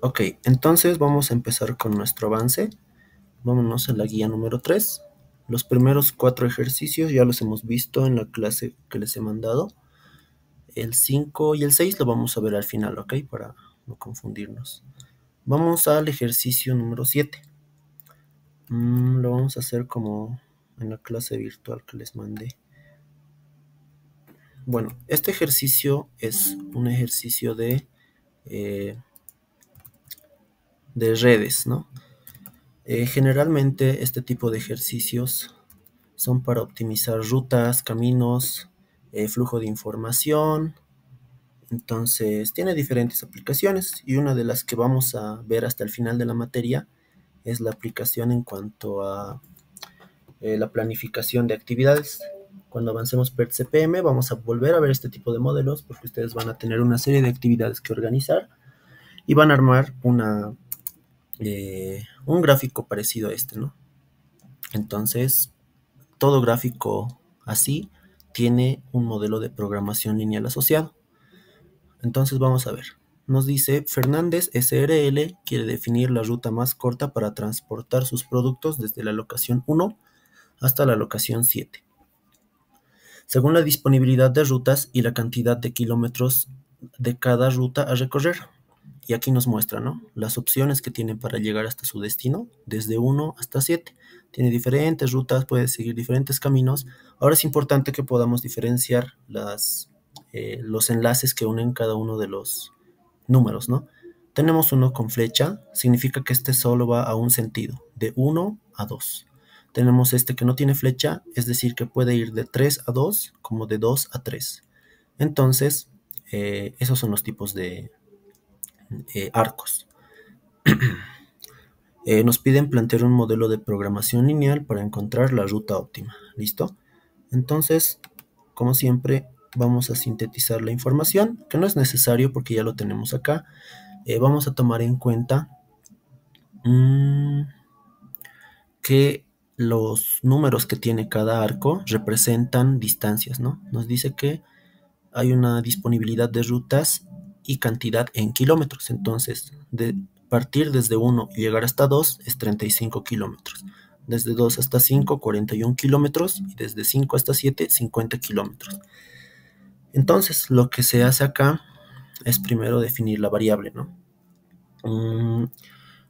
Ok, entonces vamos a empezar con nuestro avance. Vámonos a la guía número 3. Los primeros 4 ejercicios ya los hemos visto en la clase que les he mandado. El 5 y el 6 lo vamos a ver al final, ¿ok? Para no confundirnos. Vamos al ejercicio número 7. Lo vamos a hacer como en la clase virtual que les mandé. Bueno, este ejercicio es un ejercicio de redes, ¿no? Generalmente este tipo de ejercicios son para optimizar rutas, caminos, flujo de información. Entonces tiene diferentes aplicaciones y una de las que vamos a ver hasta el final de la materia es la aplicación en cuanto a la planificación de actividades. Cuando avancemos per CPM vamos a volver a ver este tipo de modelos porque ustedes van a tener una serie de actividades que organizar y van a armar un gráfico parecido a este, ¿no? Entonces, todo gráfico así tiene un modelo de programación lineal asociado. Entonces vamos a ver. Nos dice Fernández SRL quiere definir la ruta más corta para transportar sus productos desde la locación 1 hasta la locación 7. Según la disponibilidad de rutas y la cantidad de kilómetros de cada ruta a recorrer. Y aquí nos muestra, ¿no? Las opciones que tienen para llegar hasta su destino, desde 1 hasta 7. Tiene diferentes rutas, puede seguir diferentes caminos. Ahora es importante que podamos diferenciar los enlaces que unen cada uno de los números, ¿no? Tenemos uno con flecha, significa que este solo va a un sentido, de 1 a 2. Tenemos este que no tiene flecha, es decir, que puede ir de 3 a 2, como de 2 a 3. Entonces, esos son los tipos de arcos. Nos piden plantear un modelo de programación lineal para encontrar la ruta óptima. ¿Listo? Entonces, como siempre, vamos a sintetizar la información, que no es necesario porque ya lo tenemos acá. Vamos a tomar en cuenta que los números que tiene cada arco representan distancias, ¿no? Nos dice que hay una disponibilidad de rutas y cantidad en kilómetros. Entonces, de partir desde 1 y llegar hasta 2 es 35 kilómetros. Desde 2 hasta 5, 41 kilómetros. Y desde 5 hasta 7, 50 kilómetros. Entonces, lo que se hace acá es primero definir la variable, ¿no? En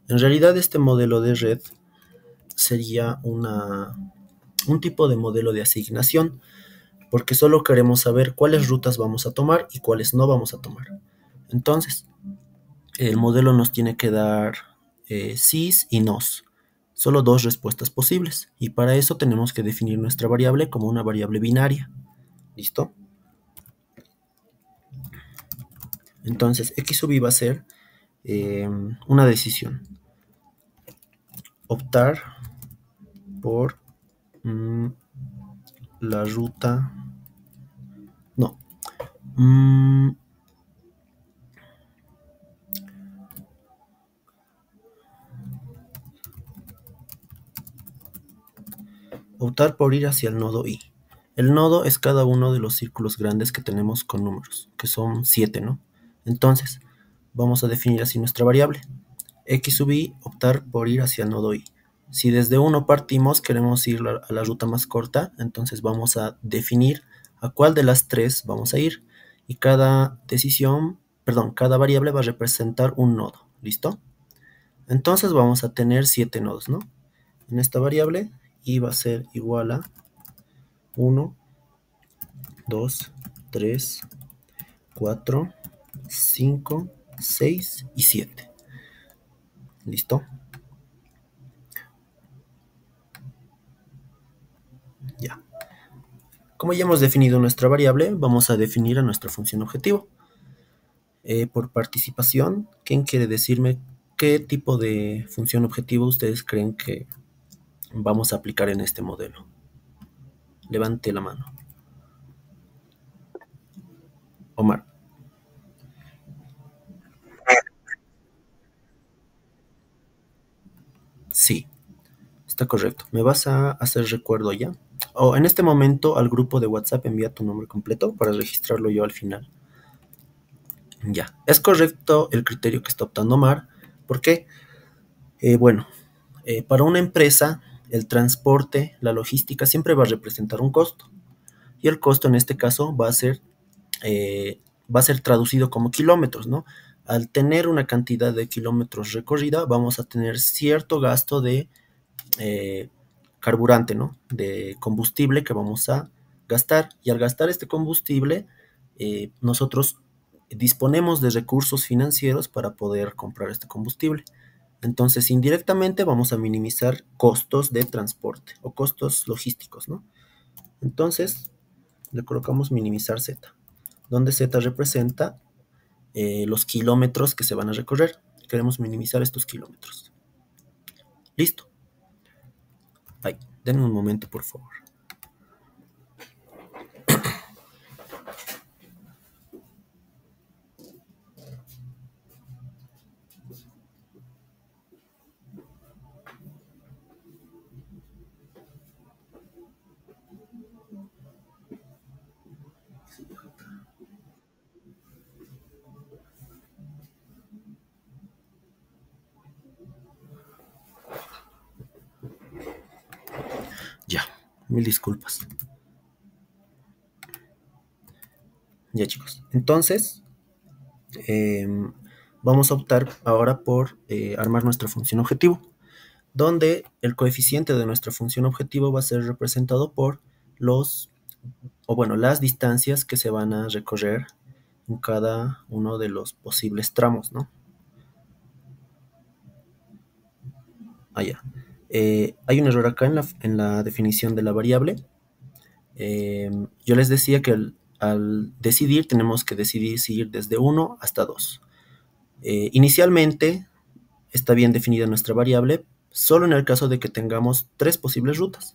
realidad, este modelo de red sería un tipo de modelo de asignación, porque solo queremos saber cuáles rutas vamos a tomar y cuáles no vamos a tomar. Entonces, el modelo nos tiene que dar sís y nos. Solo dos respuestas posibles. Y para eso tenemos que definir nuestra variable como una variable binaria. ¿Listo? Entonces, x sub y va a ser una decisión. Optar por la ruta... No. Optar por ir hacia el nodo i. El nodo es cada uno de los círculos grandes que tenemos con números, que son 7, ¿no? Entonces, vamos a definir así nuestra variable. X sub i, optar por ir hacia el nodo i. Si desde 1 partimos, queremos ir a la ruta más corta, entonces vamos a definir a cuál de las 3 vamos a ir. Y cada cada variable va a representar un nodo. ¿Listo? Entonces vamos a tener 7 nodos, ¿no? En esta variable i va a ser igual a 1, 2, 3, 4, 5, 6 y 7. ¿Listo? Ya. Como ya hemos definido nuestra variable, vamos a definir a nuestra función objetivo. Por participación, ¿quién quiere decirme qué tipo de función objetivo ustedes creen que vamos a aplicar en este modelo? Levante la mano. Omar. Sí, está correcto. ¿Me vas a hacer recuerdo ya? O en este momento al grupo de WhatsApp envía tu nombre completo para registrarlo yo al final. Ya, es correcto el criterio que está optando Omar. ¿Por qué? Bueno, para una empresa, el transporte, la logística siempre va a representar un costo. Y el costo en este caso va a ser traducido como kilómetros, ¿no? Al tener una cantidad de kilómetros recorrida, vamos a tener cierto gasto de eh, carburante, ¿no? De combustible que vamos a gastar. Y al gastar este combustible, nosotros disponemos de recursos financieros para poder comprar este combustible. Entonces, indirectamente vamos a minimizar costos de transporte o costos logísticos, ¿no? Entonces, le colocamos minimizar Z, donde Z representa los kilómetros que se van a recorrer. Queremos minimizar estos kilómetros. Listo. Ay, denme un momento, por favor. Ya, mil disculpas. Ya, chicos. Entonces, eh, vamos a optar ahora por armar nuestra función objetivo, donde el coeficiente de nuestra función objetivo va a ser representado por las distancias que se van a recorrer en cada uno de los posibles tramos, ¿no? Ya. Hay un error acá en la definición de la variable. Yo les decía que al decidir tenemos que decidir si ir desde 1 hasta 2. Inicialmente está bien definida nuestra variable solo en el caso de que tengamos 3 posibles rutas.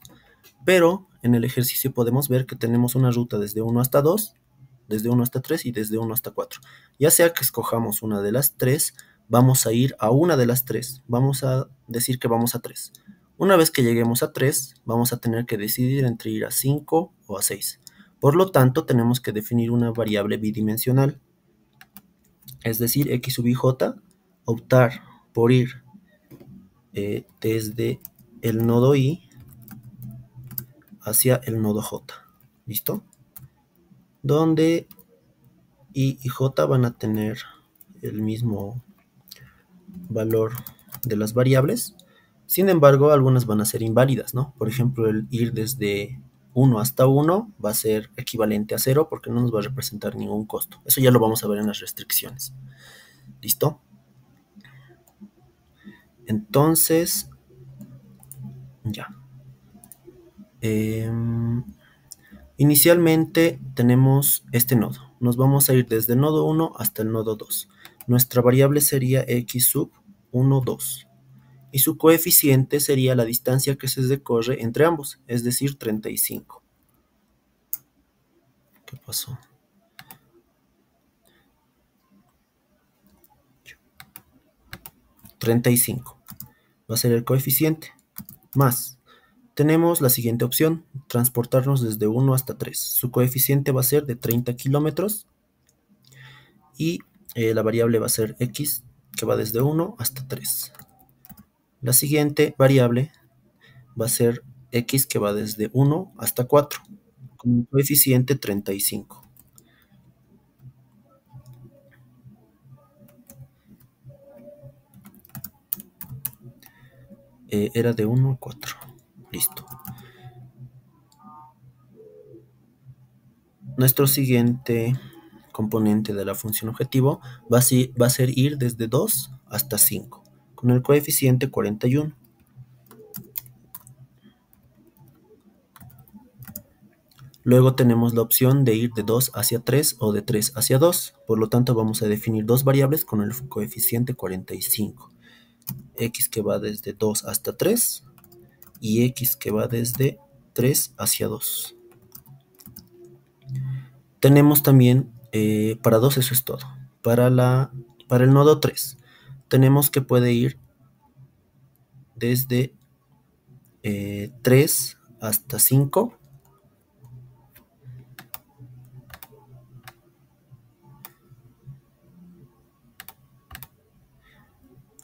Pero en el ejercicio podemos ver que tenemos una ruta desde 1 hasta 2, desde 1 hasta 3 y desde 1 hasta 4. Ya sea que escojamos una de las 3, vamos a ir a una de las 3. Vamos a decir que vamos a 3. Una vez que lleguemos a 3, vamos a tener que decidir entre ir a 5 o a 6. Por lo tanto, tenemos que definir una variable bidimensional, es decir, x sub ij, optar por ir desde el nodo i hacia el nodo j. ¿Listo? Donde I y J van a tener el mismo valor de las variables. Sin embargo, algunas van a ser inválidas, ¿no? Por ejemplo, el ir desde 1 hasta 1 va a ser equivalente a 0 porque no nos va a representar ningún costo. Eso ya lo vamos a ver en las restricciones. ¿Listo? Entonces, ya. Inicialmente tenemos este nodo. Nos vamos a ir desde el nodo 1 hasta el nodo 2. Nuestra variable sería x sub 1, 2. Y su coeficiente sería la distancia que se recorre entre ambos, es decir, 35. ¿Qué pasó? 35 va a ser el coeficiente. Más, tenemos la siguiente opción, transportarnos desde 1 hasta 3. Su coeficiente va a ser de 30 kilómetros y la variable va a ser x, que va desde 1 hasta 3. La siguiente variable va a ser x, que va desde 1 hasta 4, con un coeficiente 35. Era de 1 a 4. Listo. Nuestro siguiente componente de la función objetivo va a ser ir desde 2 hasta 5, con el coeficiente 41. Luego tenemos la opción de ir de 2 hacia 3 o de 3 hacia 2. Por lo tanto, vamos a definir dos variables con el coeficiente 45. X, que va desde 2 hasta 3, y X, que va desde 3 hacia 2. Tenemos también, para 2 eso es todo. Para el nodo 3, tenemos que puede ir desde 3 hasta 5.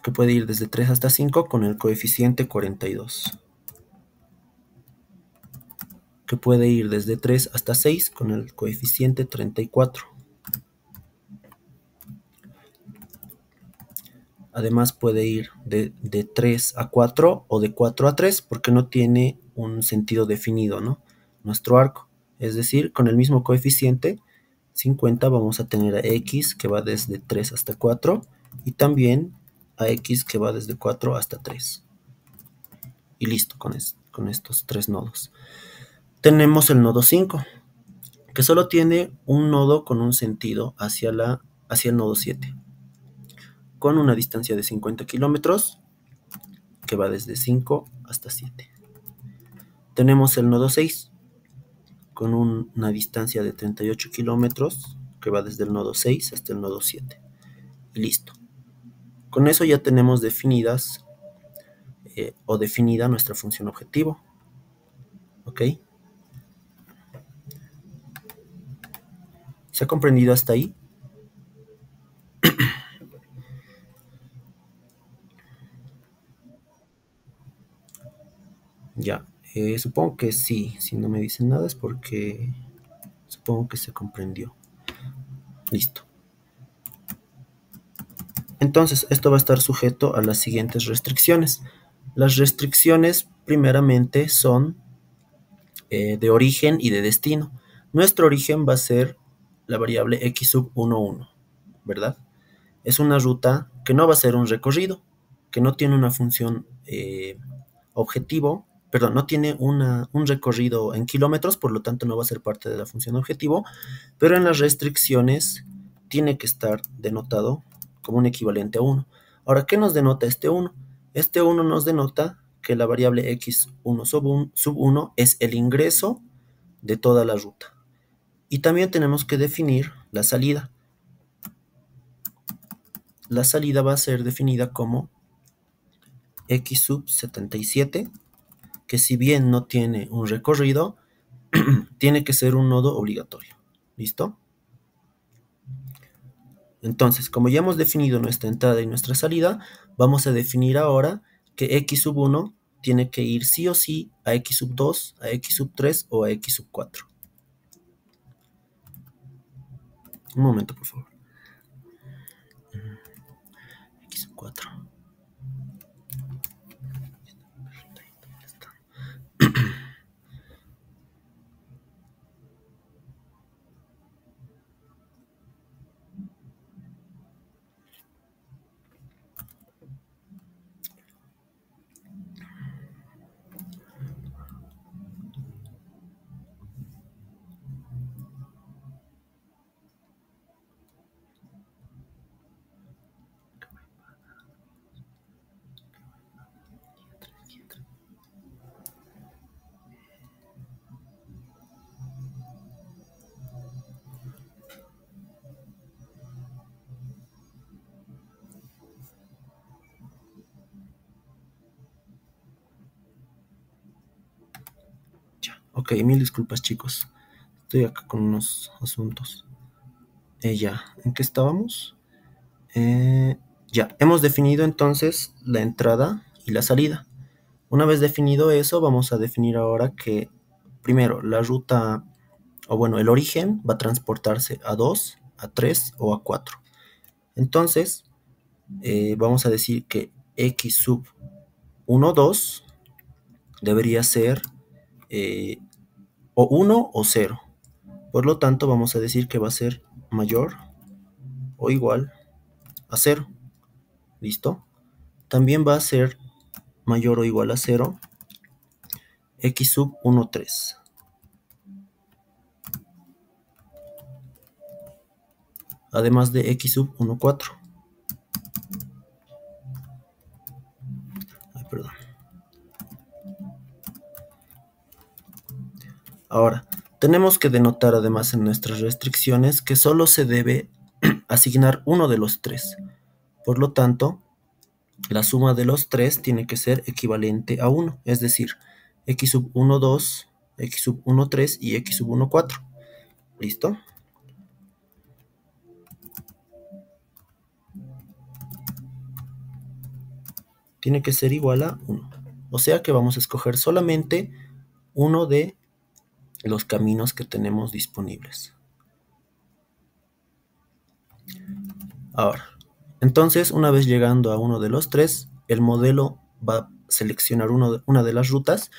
que puede ir desde 3 hasta 5 con el coeficiente 42. Que puede ir desde 3 hasta 6 con el coeficiente 34. Además puede ir de 3 a 4 o de 4 a 3 porque no tiene un sentido definido, ¿no? Nuestro arco. Es decir, con el mismo coeficiente 50 vamos a tener a x que va desde 3 hasta 4 y también a x que va desde 4 hasta 3. Y listo con estos tres nodos. Tenemos el nodo 5, que solo tiene un nodo con un sentido hacia el nodo 7, con una distancia de 50 kilómetros, que va desde 5 hasta 7. Tenemos el nodo 6, con una distancia de 38 kilómetros, que va desde el nodo 6 hasta el nodo 7. Y listo. Con eso ya tenemos definidas o definida nuestra función objetivo. ¿Ok? ¿Se ha comprendido hasta ahí? Ya, supongo que sí. Si no me dicen nada es porque supongo que se comprendió. Listo. Entonces, esto va a estar sujeto a las siguientes restricciones. Las restricciones, primeramente, son de origen y de destino. Nuestro origen va a ser la variable x sub 1, 1, ¿verdad? Es una ruta que no va a ser un recorrido, que no tiene una función objetivo, perdón, no tiene un recorrido en kilómetros, por lo tanto no va a ser parte de la función objetivo, pero en las restricciones tiene que estar denotado como un equivalente a 1. Ahora, ¿qué nos denota este 1? Este 1 nos denota que la variable x1 sub 1 es el ingreso de toda la ruta. Y también tenemos que definir la salida. La salida va a ser definida como x sub 77, que si bien no tiene un recorrido, tiene que ser un nodo obligatorio. ¿Listo? Entonces, como ya hemos definido nuestra entrada y nuestra salida, vamos a definir ahora que x sub 1 tiene que ir sí o sí a x sub 2, a x sub 3 o a x sub 4. Un momento, por favor. X sub 4. Ya. Ok, mil disculpas, chicos. Estoy acá con unos asuntos. Ya, ¿en qué estábamos? Ya, hemos definido entonces la entrada y la salida. Una vez definido eso, vamos a definir ahora que, primero, la ruta, o bueno, el origen va a transportarse a 2, a 3 o a 4. Entonces, vamos a decir que x sub 1, 2 debería ser o 1 o 0. Por lo tanto, vamos a decir que va a ser mayor o igual a 0. ¿Listo? También va a ser mayor o igual a 0 x sub 1, 3. Además de x sub 1, 4. Ay, perdón. Ahora, tenemos que denotar además en nuestras restricciones que solo se debe asignar uno de los tres. Por lo tanto, la suma de los tres tiene que ser equivalente a 1, es decir, x sub 1, 2, x sub 1, 3 y x sub 1, 4. ¿Listo? tiene que ser igual a 1. O sea que vamos a escoger solamente uno de los caminos que tenemos disponibles. Ahora, entonces, una vez llegando a uno de los tres, el modelo va a seleccionar una de las rutas,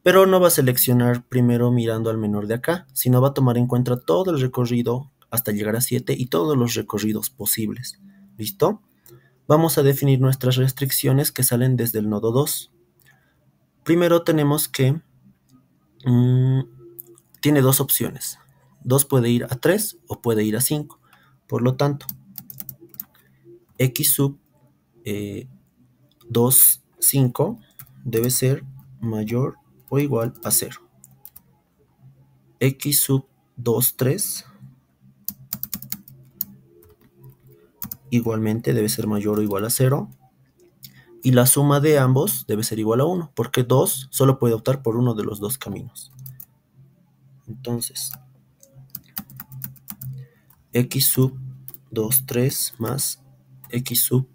pero no va a seleccionar primero mirando al menor de acá, sino va a tomar en cuenta todo el recorrido hasta llegar a 7 y todos los recorridos posibles. ¿Listo? Vamos a definir nuestras restricciones que salen desde el nodo 2. Primero tenemos que tiene dos opciones. 2 puede ir a 3 o puede ir a 5. Por lo tanto, x sub 2, 5 debe ser mayor o igual a 0. X sub 2, 3 igualmente debe ser mayor o igual a 0. Y la suma de ambos debe ser igual a 1, porque 2 solo puede optar por uno de los dos caminos. Entonces, x sub 2, 3 más x sub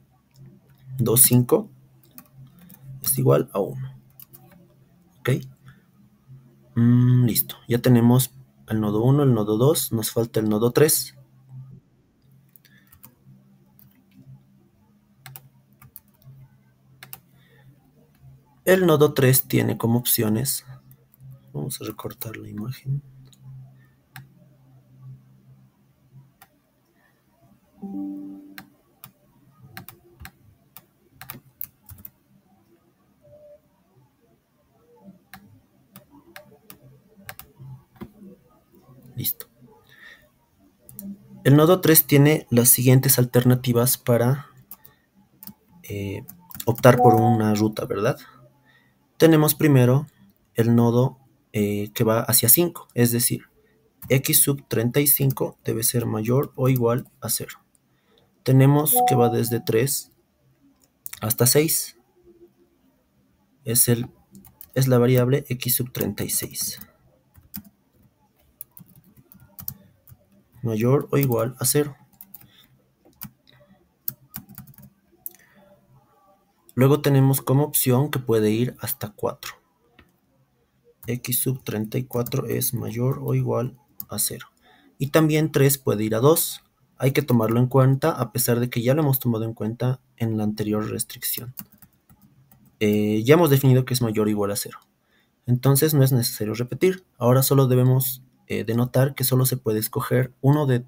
2, 5 es igual a 1. ¿Ok? Listo. Ya tenemos el nodo 1, el nodo 2, nos falta el nodo 3. El nodo 3 tiene como opciones, vamos a recortar la imagen. Listo. El nodo 3 tiene las siguientes alternativas para optar por una ruta, ¿verdad? Tenemos primero el nodo que va hacia 5, es decir, x sub 35 debe ser mayor o igual a 0. Tenemos que va desde 3 hasta 6. Es la variable x sub 36. Mayor o igual a 0. Luego tenemos como opción que puede ir hasta 4. X sub 34 es mayor o igual a 0. Y también 3 puede ir a 2. Hay que tomarlo en cuenta a pesar de que ya lo hemos tomado en cuenta en la anterior restricción. Ya hemos definido que es mayor o igual a 0. Entonces no es necesario repetir. Ahora solo debemos denotar que solo se puede escoger uno de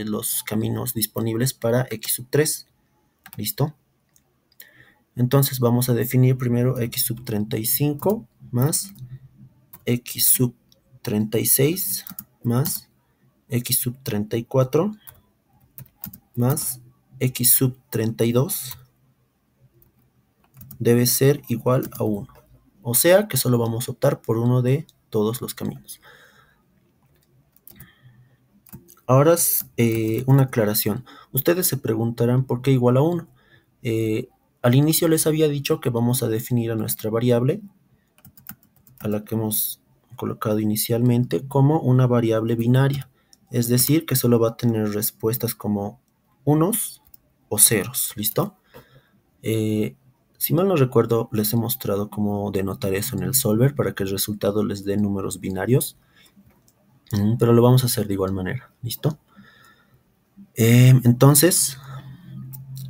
los caminos disponibles para x sub 3. ¿Listo? Entonces vamos a definir primero x sub 35 más x sub 36 más x sub 34 más x sub 32 debe ser igual a 1. O sea que solo vamos a optar por uno de todos los caminos. Ahora una aclaración. Ustedes se preguntarán por qué igual a 1. Al inicio les había dicho que vamos a definir a nuestra variable, a la que hemos colocado inicialmente, como una variable binaria. Es decir, que solo va a tener respuestas como unos o ceros. ¿Listo? Si mal no recuerdo, les he mostrado cómo denotar eso en el solver para que el resultado les dé números binarios. Pero lo vamos a hacer de igual manera. ¿Listo? Entonces,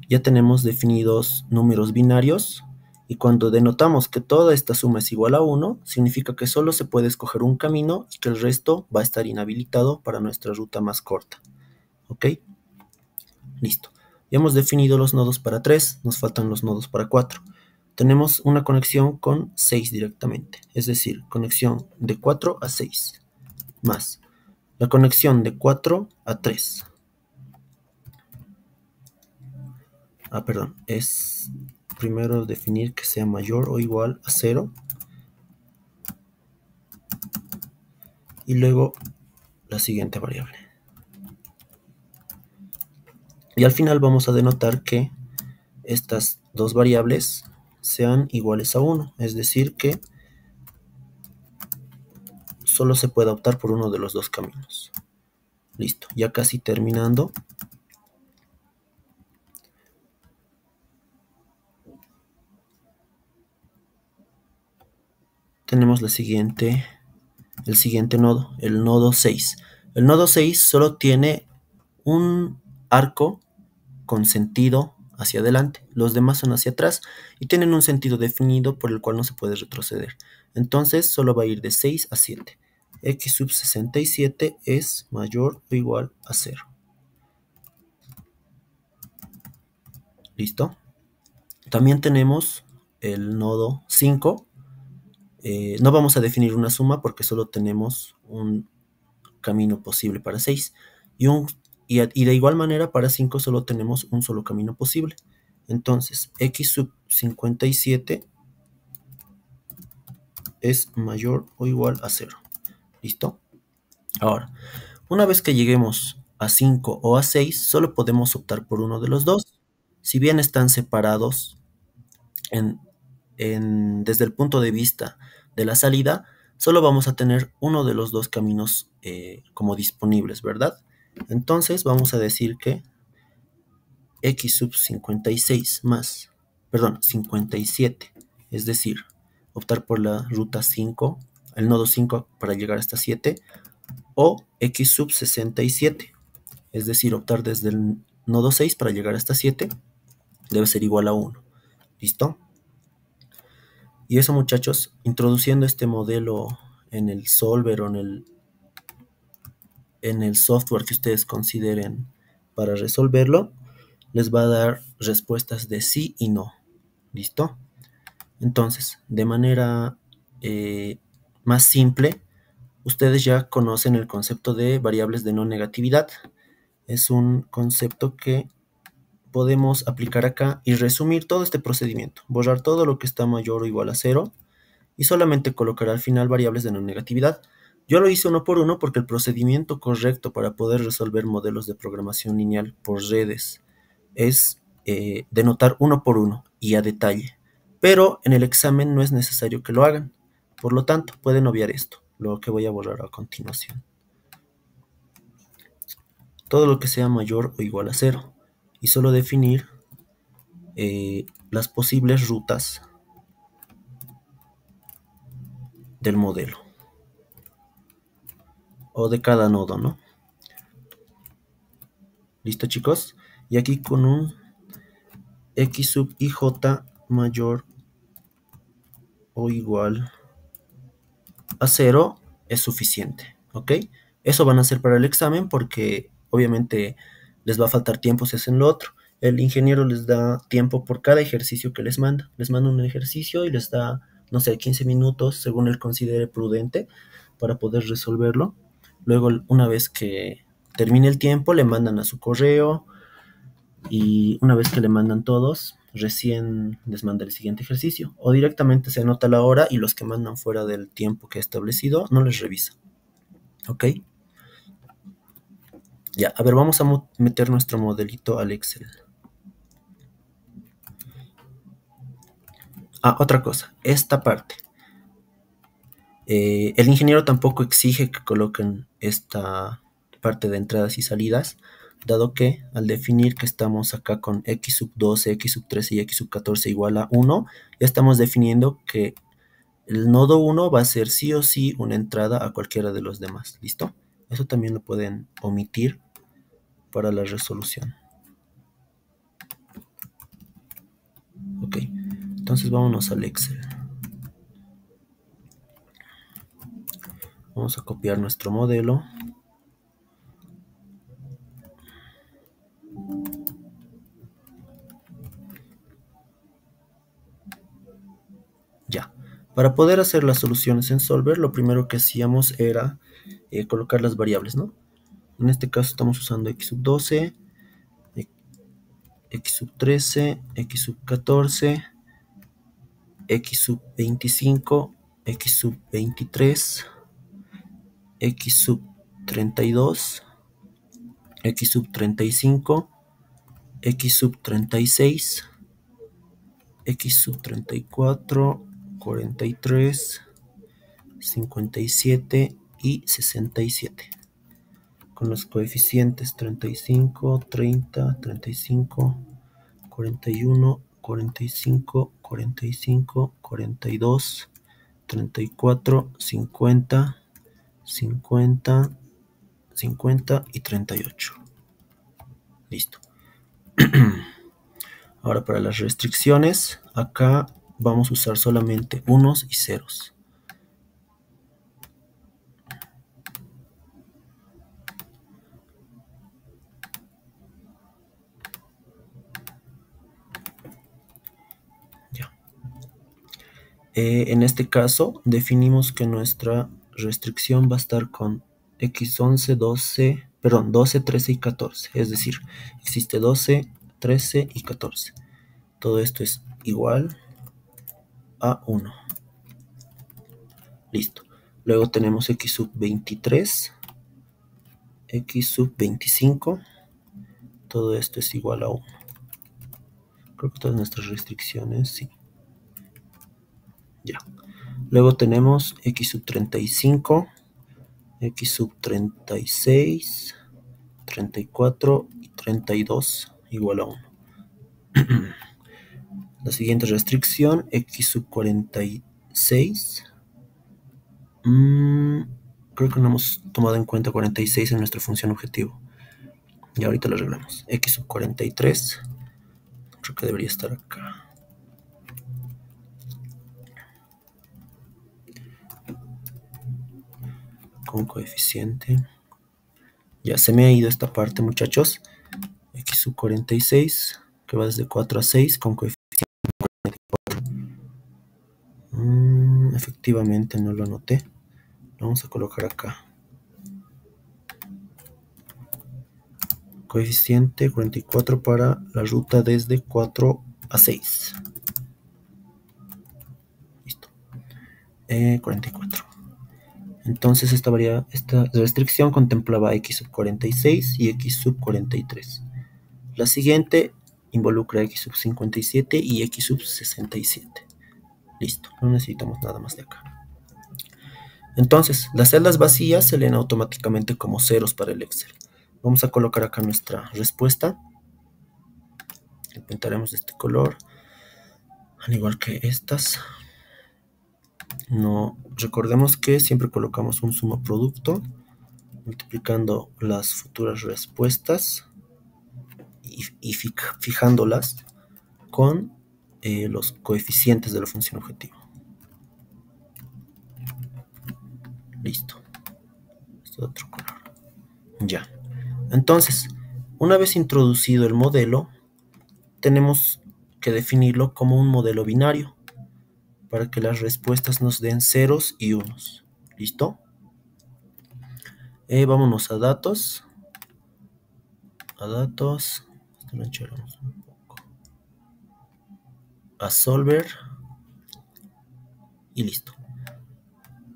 ya tenemos definidos números binarios. Y cuando denotamos que toda esta suma es igual a 1, significa que solo se puede escoger un camino y que el resto va a estar inhabilitado para nuestra ruta más corta. ¿Ok? Listo. Ya hemos definido los nodos para 3, nos faltan los nodos para 4. Tenemos una conexión con 6 directamente, es decir, conexión de 4 a 6, más la conexión de 4 a 3. Perdón, es primero definir que sea mayor o igual a 0 y luego la siguiente variable. Y al final vamos a denotar que estas dos variables sean iguales a 1, es decir que solo se puede optar por uno de los dos caminos. Listo, ya casi terminando. tenemos el siguiente nodo, el nodo 6. El nodo 6 solo tiene un arco con sentido hacia adelante, los demás son hacia atrás y tienen un sentido definido por el cual no se puede retroceder. Entonces solo va a ir de 6 a 7. X sub 67 es mayor o igual a 0. ¿Listo? También tenemos el nodo 5. No vamos a definir una suma porque solo tenemos un camino posible para 6. Y de igual manera para 5 solo tenemos un solo camino posible. Entonces, x sub 57 es mayor o igual a 0. ¿Listo? Ahora, una vez que lleguemos a 5 o a 6, solo podemos optar por uno de los dos. Si bien están separados desde el punto de vista de la salida, solo vamos a tener uno de los dos caminos como disponibles, ¿verdad? Entonces vamos a decir que x sub 56 más, perdón, 57, es decir, optar por la ruta 5, el nodo 5 para llegar hasta 7, o x sub 67, es decir, optar desde el nodo 6 para llegar hasta 7, debe ser igual a 1. ¿Listo? Y eso, muchachos, introduciendo este modelo en el solver o en el software que ustedes consideren para resolverlo, les va a dar respuestas de sí y no. ¿Listo? Entonces, de manera más simple, ustedes ya conocen el concepto de variables de no negatividad. Es un concepto que podemos aplicar acá y resumir todo este procedimiento. Borrar todo lo que está mayor o igual a 0 y solamente colocar al final variables de no negatividad. Yo lo hice uno por uno porque el procedimiento correcto para poder resolver modelos de programación lineal por redes es denotar uno por uno y a detalle. Pero en el examen no es necesario que lo hagan. Por lo tanto, pueden obviar esto, lo que voy a borrar a continuación. Todo lo que sea mayor o igual a 0. Y solo definir las posibles rutas del modelo. O de cada nodo, ¿no? ¿Listo, chicos? Y aquí con un x sub ij mayor o igual a 0 es suficiente, ¿ok? Eso van a hacer para el examen porque obviamente les va a faltar tiempo si hacen lo otro. El ingeniero les da tiempo por cada ejercicio que les manda. Les manda un ejercicio y les da, no sé, 15 minutos según él considere prudente para poder resolverlo. Luego, una vez que termine el tiempo, le mandan a su correo y una vez que le mandan todos, recién les manda el siguiente ejercicio. O directamente se anota la hora y los que mandan fuera del tiempo que ha establecido no les revisa. ¿Ok? Ya, a ver, vamos a meter nuestro modelito al Excel. Ah, otra cosa, esta parte. El ingeniero tampoco exige que coloquen esta parte de entradas y salidas, dado que al definir que estamos acá con x sub 12, x sub 13 y x sub 14 igual a 1, ya estamos definiendo que el nodo 1 va a ser sí o sí una entrada a cualquiera de los demás. ¿Listo? Eso también lo pueden omitir para la resolución. Ok, entonces vámonos al Excel. Vamos a copiar nuestro modelo. Ya. Para poder hacer las soluciones en Solver, lo primero que hacíamos era colocar las variables, ¿no? En este caso estamos usando x sub 12, x sub 13, x sub 14, x sub 25, x sub 23, x sub 32, x sub 35, x sub 36, x sub 34, 43, 57 y 67. Con los coeficientes 35, 30, 35, 41, 45, 45, 42, 34, 50, 50, 50 y 38. Listo. Ahora para las restricciones, acá vamos a usar solamente unos y ceros. Ya. En este caso, definimos que nuestra restricción va a estar con x11, 12, perdón, 12, 13 y 14. Es decir, existe 12, 13 y 14. Todo esto es igual a 1. Listo. Luego tenemos x sub 23, x sub 25. Todo esto es igual a 1. Creo que todas nuestras restricciones, sí. Ya. Luego tenemos x sub 35, x sub 36, 34 y 32 igual a 1. La siguiente restricción, x sub 46. Creo que no hemos tomado en cuenta 46 en nuestra función objetivo. Y ahorita lo arreglamos. X sub 43. Creo que debería estar acá. Con coeficiente. Ya se me ha ido esta parte, muchachos. X sub 46, que va desde 4 a 6, con coeficiente 44. Efectivamente no lo anoté. Lo vamos a colocar acá. Coeficiente 44 para la ruta desde 4 a 6. Listo. 44. Entonces esta restricción contemplaba x sub 46 y x sub 43. La siguiente involucra x sub 57 y x sub 67. Listo, no necesitamos nada más de acá. Entonces, las celdas vacías se leen automáticamente como ceros para el Excel. Vamos a colocar acá nuestra respuesta. La pintaremos de este color, al igual que estas. No, recordemos que siempre colocamos un suma producto, multiplicando las futuras respuestas y fijándolas con los coeficientes de la función objetivo. Listo. Este otro color. Ya. Entonces, una vez introducido el modelo, tenemos que definirlo como un modelo binario para que las respuestas nos den ceros y unos. ¿Listo? Vámonos a datos. Esto lo encheramos un poco. A solver. Y listo.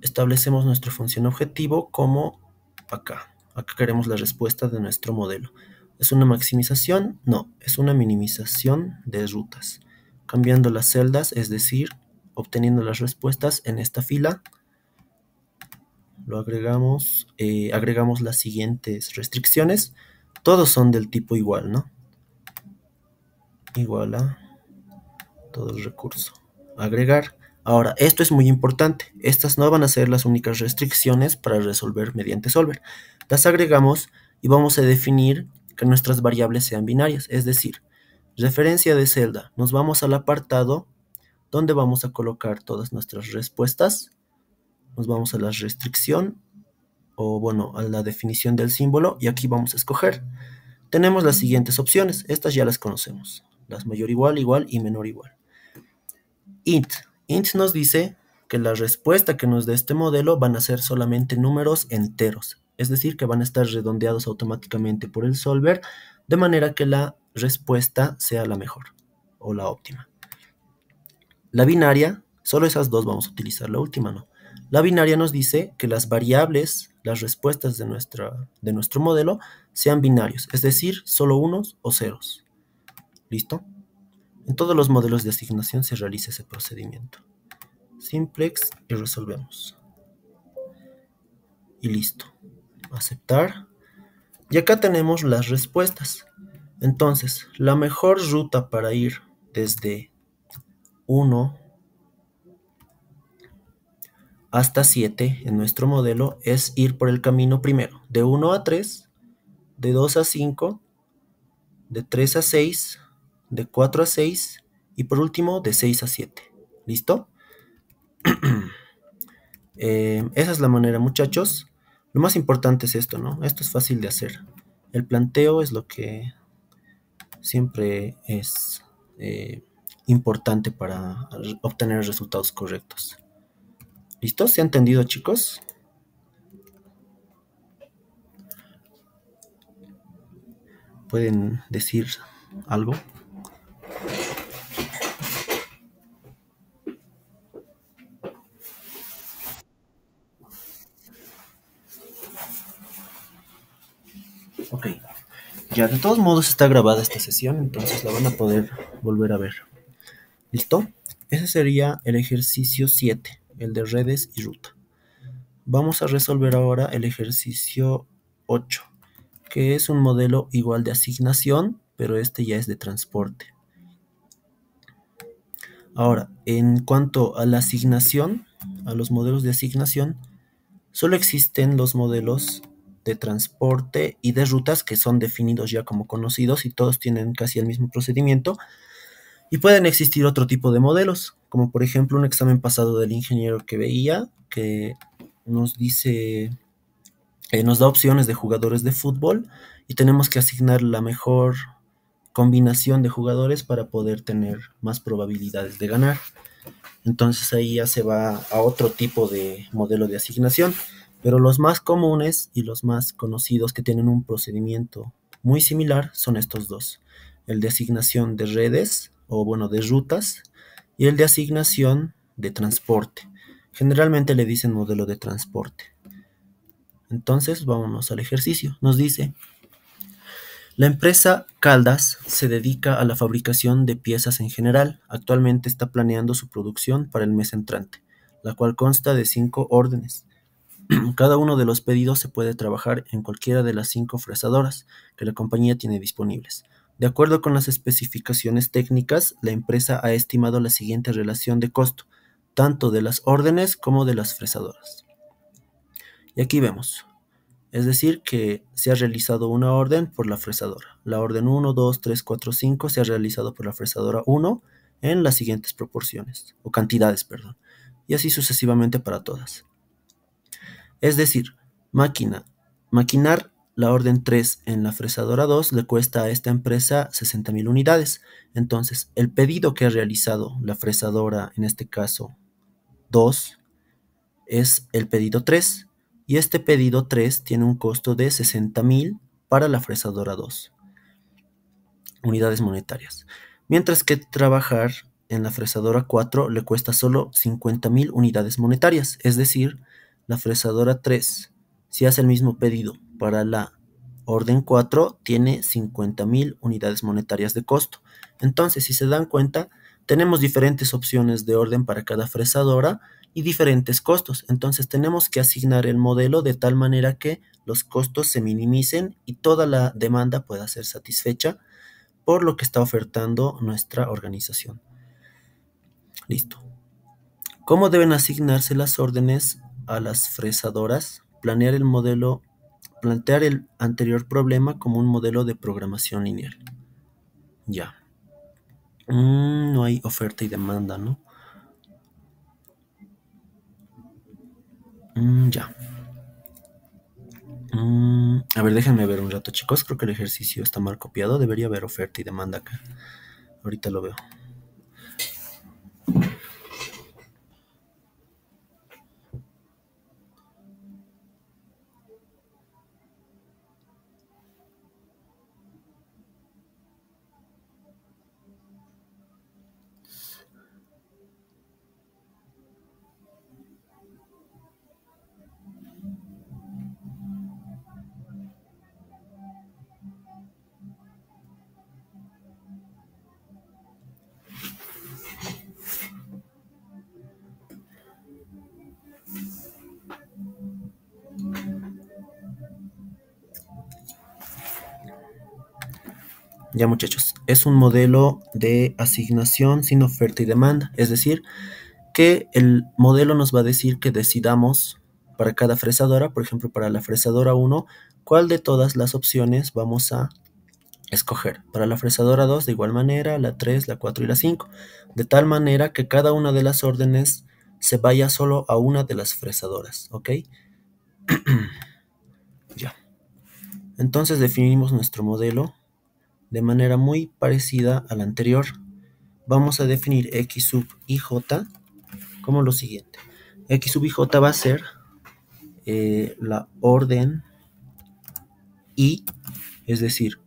Establecemos nuestra función objetivo como acá. Acá queremos la respuesta de nuestro modelo. ¿Es una maximización? No, es una minimización de rutas. Cambiando las celdas, es decir, obteniendo las respuestas en esta fila, lo agregamos, agregamos las siguientes restricciones. Todos son del tipo igual, ¿no? Igual a todo el recurso. Agregar. Ahora, esto es muy importante. Estas no van a ser las únicas restricciones para resolver mediante solver. Las agregamos y vamos a definir que nuestras variables sean binarias. Es decir, referencia de celda. Nos vamos al apartado donde vamos a colocar todas nuestras respuestas. Nos vamos a la restricción o bueno, a la definición del símbolo y aquí vamos a escoger. Tenemos las siguientes opciones. Estas ya las conocemos. Las mayor igual, igual y menor igual. Int. Int nos dice que la respuesta que nos dé este modelo van a ser solamente números enteros, es decir, que van a estar redondeados automáticamente por el solver, de manera que la respuesta sea la mejor o la óptima. La binaria, solo esas dos vamos a utilizar, la última no. La binaria nos dice que las variables, las respuestas de nuestro modelo sean binarios, es decir, solo unos o ceros. ¿Listo? En todos los modelos de asignación se realiza ese procedimiento. Simplex y resolvemos. Y listo. Aceptar. Y acá tenemos las respuestas. Entonces, la mejor ruta para ir desde 1 hasta 7 en nuestro modelo es ir por el camino primero, de 1 a 3, de 2 a 5, de 3 a 6, de 4 a 6 y por último de 6 a 7. ¿Listo? Esa es la manera, muchachos. Lo más importante es esto, ¿no? Esto es fácil de hacer. El planteo es lo que siempre es importante para obtener resultados correctos. ¿Listo? ¿Se ha entendido, chicos? ¿Pueden decir algo? Ok. Ya, de todos modos está grabada esta sesión, entonces la van a poder volver a ver. ¿Listo? Ese sería el ejercicio 7, el de redes y ruta. Vamos a resolver ahora el ejercicio 8, que es un modelo igual de asignación, pero este ya es de transporte. Ahora, en cuanto a la asignación, a los modelos de asignación, solo existen los modelos de transporte y de rutas que son definidos ya como conocidos y todos tienen casi el mismo procedimiento. Y pueden existir otro tipo de modelos, como por ejemplo un examen pasado del ingeniero que veía, que nos dice, nos da opciones de jugadores de fútbol y tenemos que asignar la mejor combinación de jugadores para poder tener más probabilidades de ganar. Entonces ahí ya se va a otro tipo de modelo de asignación, pero los más comunes y los más conocidos que tienen un procedimiento muy similar son estos dos: el de asignación de redes o bueno de rutas y el de asignación de transporte. Generalmente le dicen modelo de transporte. Entonces vámonos al ejercicio. Nos dice: la empresa Caldas se dedica a la fabricación de piezas en general. Actualmente está planeando su producción para el mes entrante, la cual consta de 5 órdenes. Cada uno de los pedidos se puede trabajar en cualquiera de las 5 fresadoras que la compañía tiene disponibles. De acuerdo con las especificaciones técnicas, la empresa ha estimado la siguiente relación de costo, tanto de las órdenes como de las fresadoras. Y aquí vemos. Es decir, que se ha realizado una orden por la fresadora. La orden 1, 2, 3, 4, 5 se ha realizado por la fresadora 1 en las siguientes proporciones, o cantidades, perdón. Y así sucesivamente para todas. Es decir, maquinar la orden 3 en la fresadora 2 le cuesta a esta empresa 60.000 unidades. Entonces, el pedido que ha realizado la fresadora, en este caso 2, es el pedido 3. Y este pedido 3 tiene un costo de 60.000 para la fresadora 2 unidades monetarias. Mientras que trabajar en la fresadora 4 le cuesta solo 50.000 unidades monetarias. Es decir, la fresadora 3, si hace el mismo pedido para la orden 4, tiene 50.000 unidades monetarias de costo. Entonces, si se dan cuenta, tenemos diferentes opciones de orden para cada fresadora y diferentes costos. Entonces, tenemos que asignar el modelo de tal manera que los costos se minimicen y toda la demanda pueda ser satisfecha por lo que está ofertando nuestra organización. Listo. ¿Cómo deben asignarse las órdenes a las fresadoras? Plantear el anterior problema como un modelo de programación lineal. Ya. No hay oferta y demanda, ¿no? Ya. A ver, déjenme ver un rato, chicos. Creo que el ejercicio está mal copiado. Debería haber oferta y demanda acá. Ahorita lo veo. Ya, muchachos, es un modelo de asignación sin oferta y demanda. Es decir, que el modelo nos va a decir que decidamos para cada fresadora, por ejemplo, para la fresadora 1, cuál de todas las opciones vamos a escoger. Para la fresadora 2, de igual manera, la 3, la 4 y la 5, de tal manera que cada una de las órdenes se vaya solo a una de las fresadoras, ¿ok? Ya. Entonces definimos nuestro modelo de manera muy parecida a la anterior. Vamos a definir X sub IJ como lo siguiente. X sub IJ va a ser la orden I, es decir,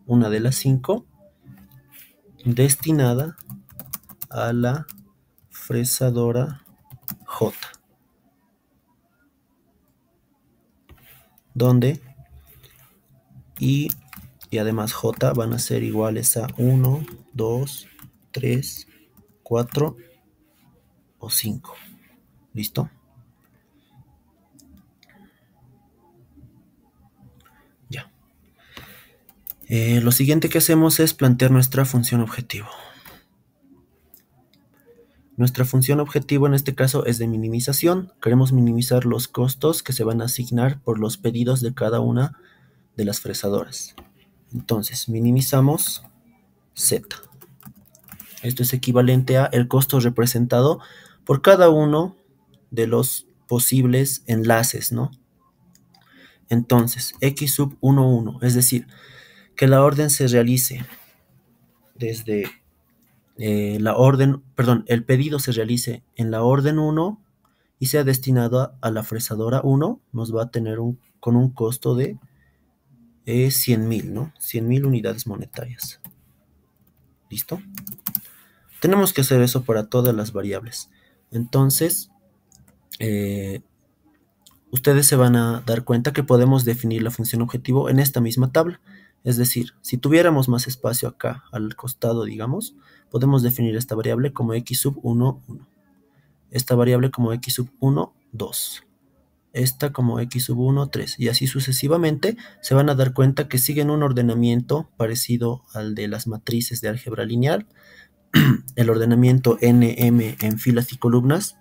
una de las 5, destinada a la fresadora J, donde I y además J van a ser iguales a 1, 2, 3, 4 o 5. ¿Listo? Ya. Lo siguiente que hacemos es plantear nuestra función objetivo. Nuestra función objetivo en este caso es de minimización. Queremos minimizar los costos que se van a asignar por los pedidos de cada una de las fresadoras. Entonces, minimizamos Z. Esto es equivalente a el costo representado por cada uno de los posibles enlaces, ¿no? Entonces, X sub 11, es decir, que la orden se realice desde el pedido se realice en la orden 1 y sea destinado a la fresadora 1, nos va a tener con un costo de 100.000, ¿no? 100.000 unidades monetarias. ¿Listo? Tenemos que hacer eso para todas las variables. Entonces, ustedes se van a dar cuenta que podemos definir la función objetivo en esta misma tabla. Es decir, si tuviéramos más espacio acá al costado, digamos, podemos definir esta variable como x sub 1, 1. Esta variable como x sub 1, 2. Esta como x sub 1, 3. Y así sucesivamente se van a dar cuenta que siguen un ordenamiento parecido al de las matrices de álgebra lineal. El ordenamiento NM en filas y columnas.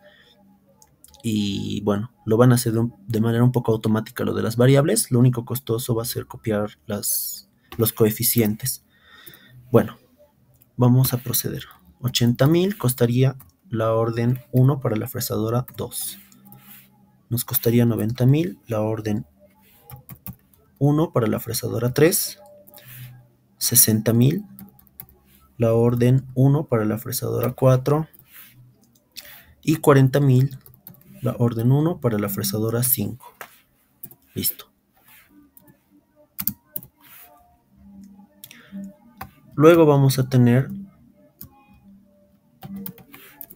Y bueno, lo van a hacer de manera un poco automática lo de las variables. Lo único costoso va a ser copiar los coeficientes. Bueno, vamos a proceder. 80.000 costaría la orden 1 para la fresadora 2. Nos costaría 90.000 la orden 1 para la fresadora 3. 60.000 la orden 1 para la fresadora 4. Y 40.000 la orden 1 para la fresadora 5. Listo. Luego vamos a tener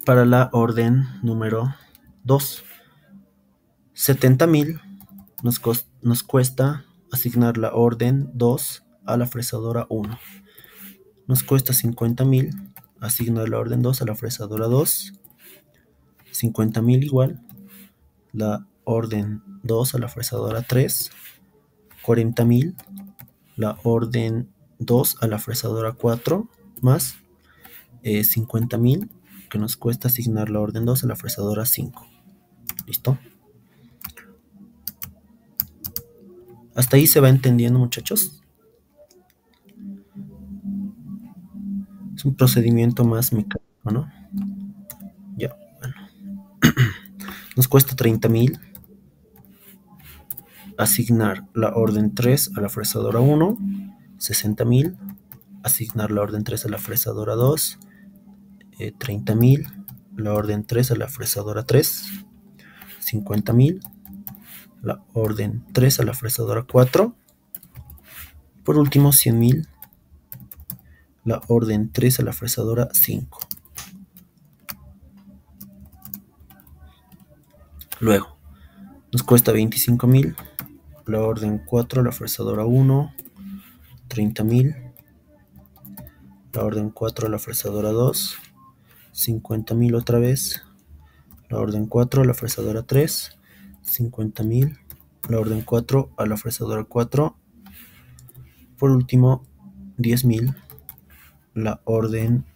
para la orden número 2, 70.000 nos cuesta asignar la orden 2 a la fresadora 1. Nos cuesta 50.000 asignar la orden 2 a la fresadora 2. 50.000 igual la orden 2 a la fresadora 3. 40.000 la orden 2 a la fresadora 4 más 50.000 que nos cuesta asignar la orden 2 a la fresadora 5. ¿Listo? ¿Hasta ahí se va entendiendo, muchachos? Es un procedimiento más mecánico, ¿no? Ya, bueno. Nos cuesta 30.000 asignar la orden 3 a la fresadora 1. 60.000 asignar la orden 3 a la fresadora 2. 30.000 la orden 3 a la fresadora 3. 50.000 la orden 3 a la fresadora 4. Por último, 100.000 la orden 3 a la fresadora 5. Luego, nos cuesta 25.000 la orden 4 a la fresadora 1. 30.000 la orden 4 a la fresadora 2. 50.000 otra vez la orden 4 a la fresadora 3. 50.000 la orden 4 a la fresadora 4. Por último, 10.000 la orden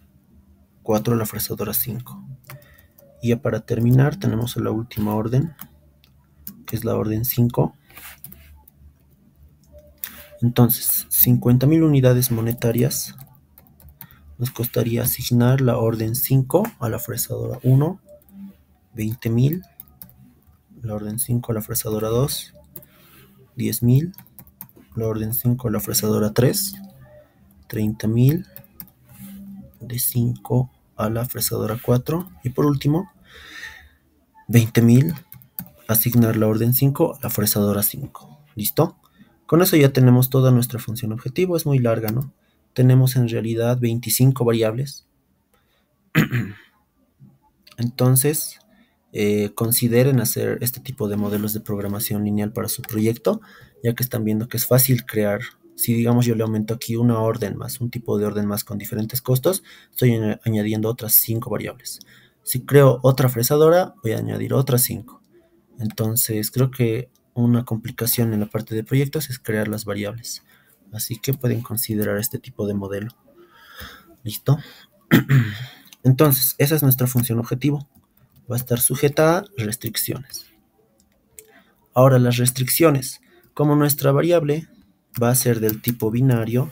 4 a la fresadora 5. Y ya para terminar tenemos la última orden, que es la orden 5. Entonces, 50.000 unidades monetarias nos costaría asignar la orden 5 a la fresadora 1, 20.000, la orden 5 a la fresadora 2, 10.000, la orden 5 a la fresadora 3, 30.000, de 5 a la fresadora 4 y por último 20.000, asignar la orden 5 a la fresadora 5. ¿Listo? Con eso ya tenemos toda nuestra función objetivo. Es muy larga, ¿no? Tenemos en realidad 25 variables. Entonces, consideren hacer este tipo de modelos de programación lineal para su proyecto, ya que están viendo que es fácil crear. Si digamos yo le aumento aquí una orden más, un tipo de orden más con diferentes costos, estoy añadiendo otras 5 variables. Si creo otra fresadora, voy a añadir otras 5. Entonces, creo que una complicación en la parte de proyectos es crear las variables. Así que pueden considerar este tipo de modelo. ¿Listo? Entonces, esa es nuestra función objetivo. Va a estar sujeta a restricciones. Ahora, las restricciones. Como nuestra variable va a ser del tipo binario,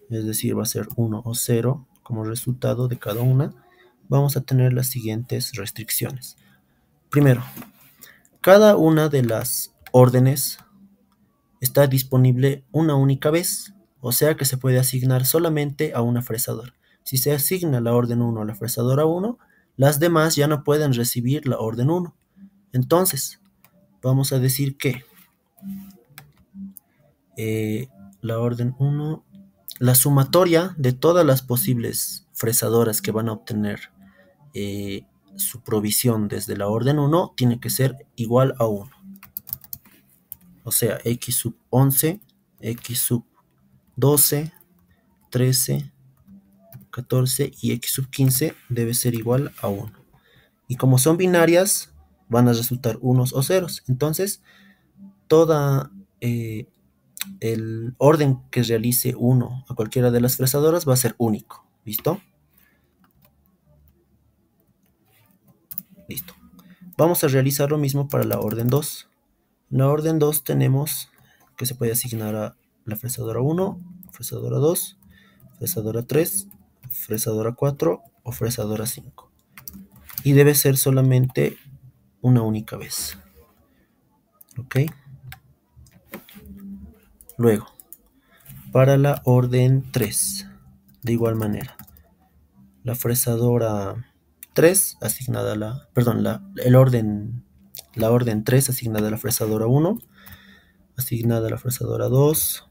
es decir, va a ser 1 o 0 como resultado de cada una, vamos a tener las siguientes restricciones. Primero, cada una de las órdenes está disponible una única vez, o sea que se puede asignar solamente a una fresadora. Si se asigna la orden 1 a la fresadora 1, las demás ya no pueden recibir la orden 1. Entonces, vamos a decir que la orden 1, la sumatoria de todas las posibles fresadoras que van a obtener su provisión desde la orden 1 tiene que ser igual a 1. O sea, x sub 11, x sub 12, 13, 14 y x sub 15 debe ser igual a 1. Y como son binarias, van a resultar unos o ceros. Entonces, toda el orden que realice 1 a cualquiera de las fresadoras va a ser único. ¿Listo? Listo. Vamos a realizar lo mismo para la orden 2. En la orden 2 tenemos que se puede asignar a la fresadora 1, fresadora 2, fresadora 3, fresadora 4 o fresadora 5. Y debe ser solamente una única vez. ¿Ok? Luego, para la orden 3, de igual manera, la fresadora 3 asignada a la, perdón, la orden 3 asignada a la fresadora 1, asignada a la fresadora 2,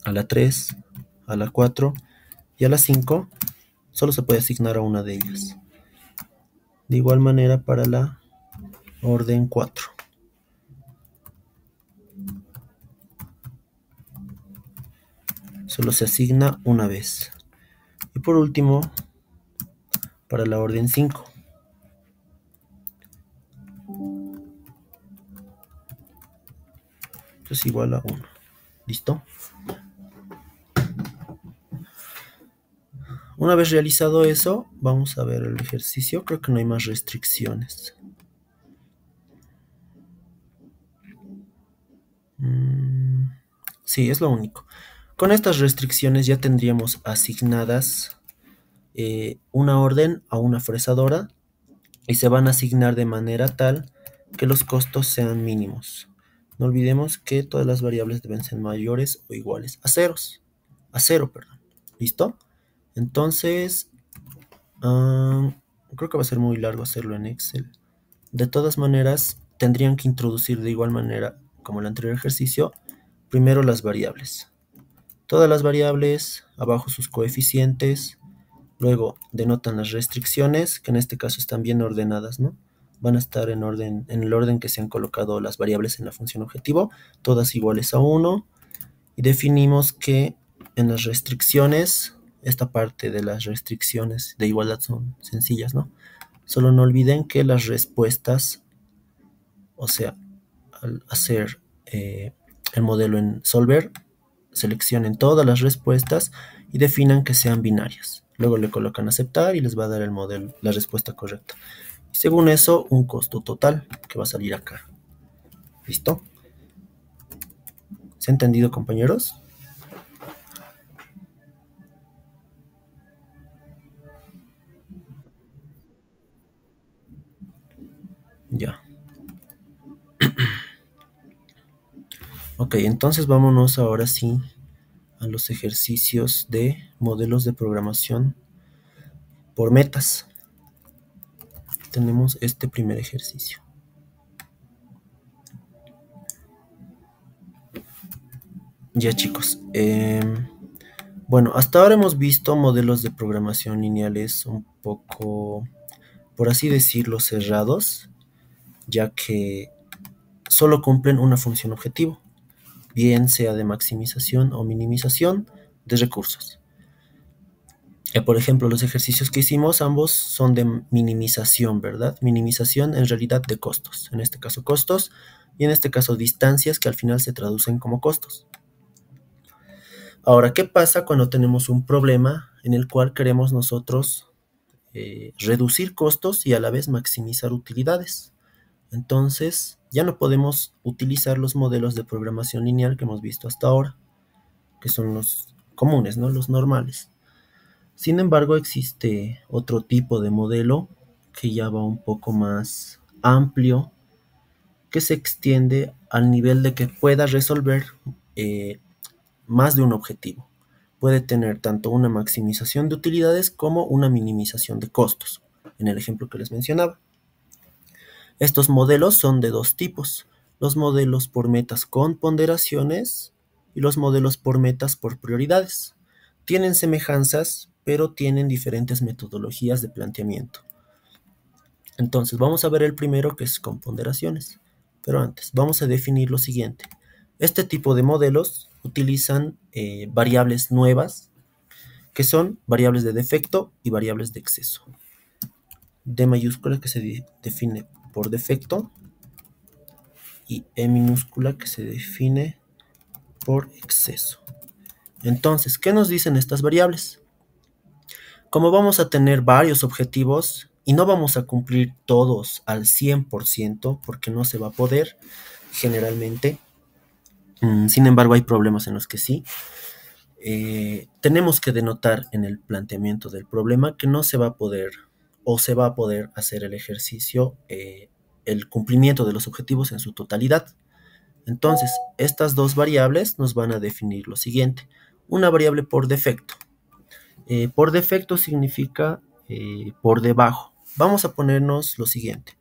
a la 3, a la 4 y a la 5, solo se puede asignar a una de ellas. De igual manera para la orden 4. Solo se asigna una vez. Y por último, para la orden 5. Es igual a 1. ¿Listo? Una vez realizado eso, vamos a ver el ejercicio. Creo que no hay más restricciones. Sí, es lo único. Con estas restricciones ya tendríamos asignadas una orden a una fresadora y se van a asignar de manera tal que los costos sean mínimos. No olvidemos que todas las variables deben ser mayores o iguales a cero, perdón. ¿Listo? Entonces, creo que va a ser muy largo hacerlo en Excel. De todas maneras, tendrían que introducir de igual manera como el anterior ejercicio, primero las variables. Todas las variables, abajo sus coeficientes, luego denotan las restricciones, que en este caso están bien ordenadas, ¿no? Van a estar en el orden que se han colocado las variables en la función objetivo, todas iguales a 1, y definimos que en las restricciones, esta parte de las restricciones de igualdad son sencillas, ¿no? Solo no olviden que las respuestas, o sea, al hacer el modelo en Solver, seleccionen todas las respuestas y definan que sean binarias. Luego le colocan aceptar y les va a dar el modelo, la respuesta correcta. Y según eso, un costo total que va a salir acá. ¿Listo? ¿Se ha entendido, compañeros? Ya. Ok, entonces vámonos ahora sí a los ejercicios de modelos de programación por metas. Tenemos este primer ejercicio. Ya, chicos. Bueno, hasta ahora hemos visto modelos de programación lineales un poco, por así decirlo, cerrados, ya que solo cumplen una función objetivo, bien sea de maximización o minimización de recursos. Por ejemplo, los ejercicios que hicimos, ambos son de minimización, ¿verdad? Minimización en realidad de costos. En este caso costos y en este caso distancias que al final se traducen como costos. Ahora, ¿qué pasa cuando tenemos un problema en el cual queremos nosotros reducir costos y a la vez maximizar utilidades? Entonces, ya no podemos utilizar los modelos de programación lineal que hemos visto hasta ahora, que son los comunes, ¿no? Los normales. Sin embargo, existe otro tipo de modelo que ya va un poco más amplio, que se extiende al nivel de que pueda resolver más de un objetivo. Puede tener tanto una maximización de utilidades como una minimización de costos, en el ejemplo que les mencionaba. Estos modelos son de dos tipos: los modelos por metas con ponderaciones y los modelos por metas por prioridades. Tienen semejanzas, pero tienen diferentes metodologías de planteamiento. Entonces, vamos a ver el primero, que es con ponderaciones. Pero antes, vamos a definir lo siguiente. Este tipo de modelos utilizan variables nuevas, que son variables de defecto y variables de exceso. D mayúscula, que se define por defecto, y E minúscula, que se define por exceso. Entonces, ¿qué nos dicen estas variables? Como vamos a tener varios objetivos y no vamos a cumplir todos al 100%, porque no se va a poder generalmente, sin embargo hay problemas en los que sí, tenemos que denotar en el planteamiento del problema que no se va a poder o se va a poder hacer el ejercicio, el cumplimiento de los objetivos en su totalidad. Entonces, estas dos variables nos van a definir lo siguiente. Una variable por defecto. Por defecto significa por debajo. Vamos a ponernos lo siguiente.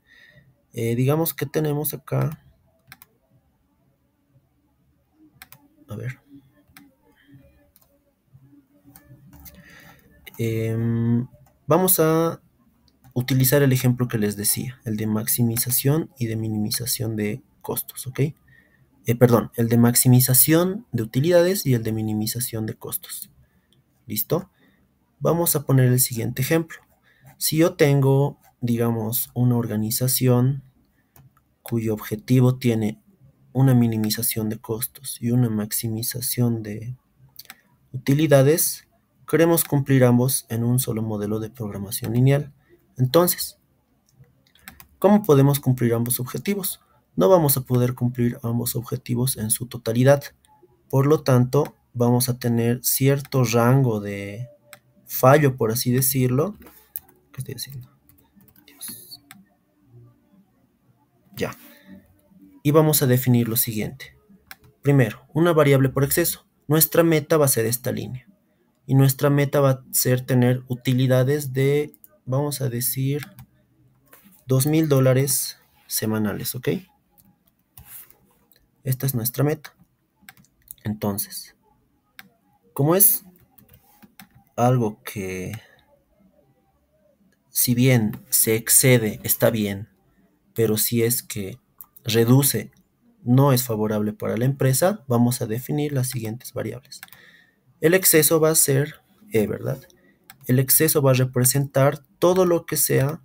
Digamos que tenemos acá, a ver, vamos a utilizar el ejemplo que les decía, el de maximización y de minimización de costos, ¿ok? Perdón, el de maximización de utilidades y el de minimización de costos. ¿Listo? Vamos a poner el siguiente ejemplo. Si yo tengo, digamos, una organización cuyo objetivo tiene una minimización de costos y una maximización de utilidades, queremos cumplir ambos en un solo modelo de programación lineal. Entonces, ¿cómo podemos cumplir ambos objetivos? No vamos a poder cumplir ambos objetivos en su totalidad. Por lo tanto, vamos a tener cierto rango de fallo, por así decirlo. ¿Qué estoy haciendo? Dios. Ya. Y vamos a definir lo siguiente. Primero, una variable por exceso. Nuestra meta va a ser esta línea. Y nuestra meta va a ser tener utilidades de, vamos a decir, $2,000 semanales, ¿ok? Esta es nuestra meta. Entonces, como es algo que, si bien se excede, está bien, pero si es que reduce, no es favorable para la empresa, vamos a definir las siguientes variables. El exceso va a ser E, ¿verdad? El exceso va a representar todo lo que sea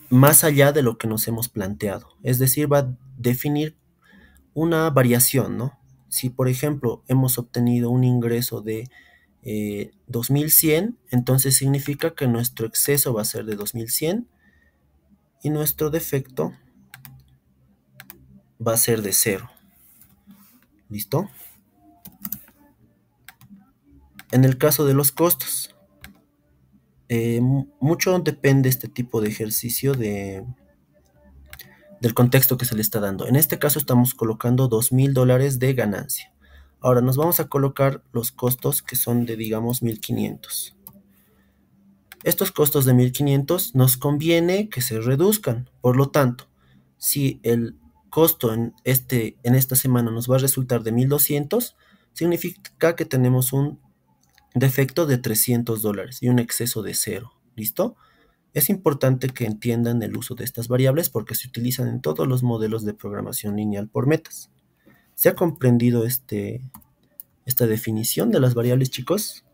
más allá de lo que nos hemos planteado. Es decir, va a definir una variación, ¿no? Si, por ejemplo, hemos obtenido un ingreso de 2100, entonces significa que nuestro exceso va a ser de 2100 y nuestro defecto va a ser de 0. ¿Listo? En el caso de los costos, mucho depende este tipo de ejercicio del contexto que se le está dando. En este caso estamos colocando $2000 de ganancia. Ahora nos vamos a colocar los costos que son de, digamos, 1500. Estos costos de 1500 nos conviene que se reduzcan. Por lo tanto, si el costo en esta semana nos va a resultar de 1200, significa que tenemos un defecto de $300 y un exceso de 0. ¿Listo? Es importante que entiendan el uso de estas variables porque se utilizan en todos los modelos de programación lineal por metas. ¿Se ha comprendido esta definición de las variables, chicos?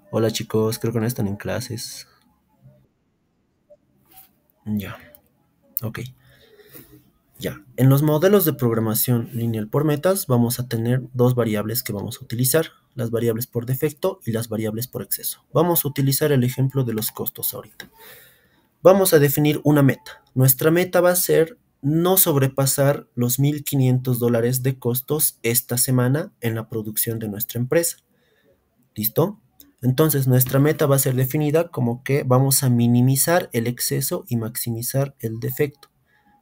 Hola, chicos, creo que no están en clases. Ya, ok. Ya, en los modelos de programación lineal por metas vamos a tener dos variables que vamos a utilizar, las variables por defecto y las variables por exceso. Vamos a utilizar el ejemplo de los costos ahorita. Vamos a definir una meta. Nuestra meta va a ser no sobrepasar los $1500 de costos esta semana en la producción de nuestra empresa. ¿Listo? Entonces nuestra meta va a ser definida como que vamos a minimizar el exceso y maximizar el defecto.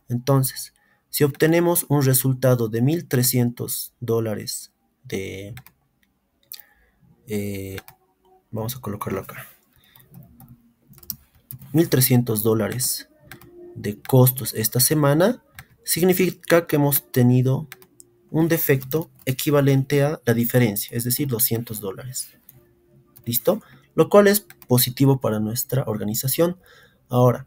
Entonces, si obtenemos un resultado de $1300 de... vamos a colocarlo acá. $1300 de costos esta semana, significa que hemos tenido un defecto equivalente a la diferencia, es decir, $200. ¿Listo? Lo cual es positivo para nuestra organización. Ahora,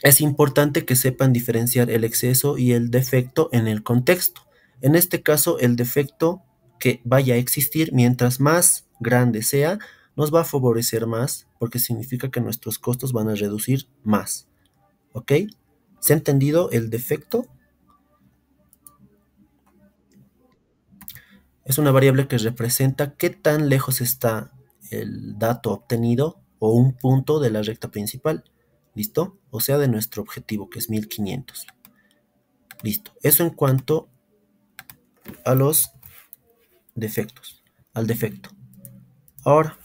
es importante que sepan diferenciar el exceso y el defecto en el contexto. En este caso, el defecto que vaya a existir, mientras más grande sea, nos va a favorecer más porque significa que nuestros costos van a reducir más. ¿Ok? ¿Se ha entendido el defecto? Es una variable que representa qué tan lejos está el dato obtenido o un punto de la recta principal. ¿Listo? O sea, de nuestro objetivo, que es 1500. Listo. Eso en cuanto a los defectos, al defecto. Ahora,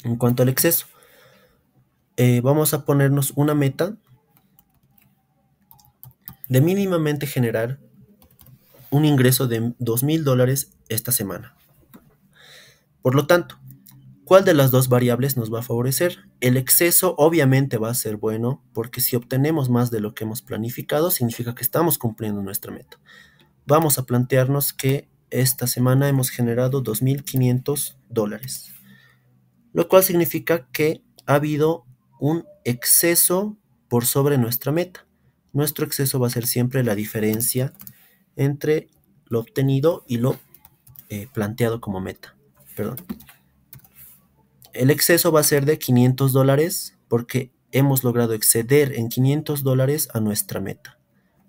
en cuanto al exceso, vamos a ponernos una meta de mínimamente generar un ingreso de $2000 esta semana. Por lo tanto, ¿cuál de las dos variables nos va a favorecer? El exceso obviamente va a ser bueno porque si obtenemos más de lo que hemos planificado, significa que estamos cumpliendo nuestra meta. Vamos a plantearnos que esta semana hemos generado $2500, lo cual significa que ha habido un exceso por sobre nuestra meta. Nuestro exceso va a ser siempre la diferencia entre lo obtenido y lo planteado como meta. Perdón. El exceso va a ser de $500 porque hemos logrado exceder en $500 a nuestra meta.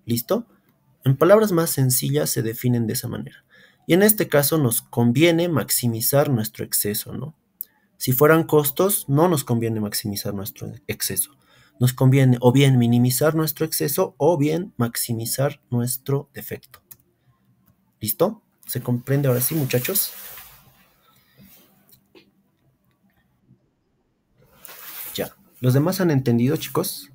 ¿Listo? En palabras más sencillas se definen de esa manera. Y en este caso nos conviene maximizar nuestro exceso, ¿no? Si fueran costos, no nos conviene maximizar nuestro exceso. Nos conviene o bien minimizar nuestro exceso o bien maximizar nuestro defecto. ¿Listo? ¿Se comprende ahora sí, muchachos? Ya. ¿Los demás han entendido, chicos?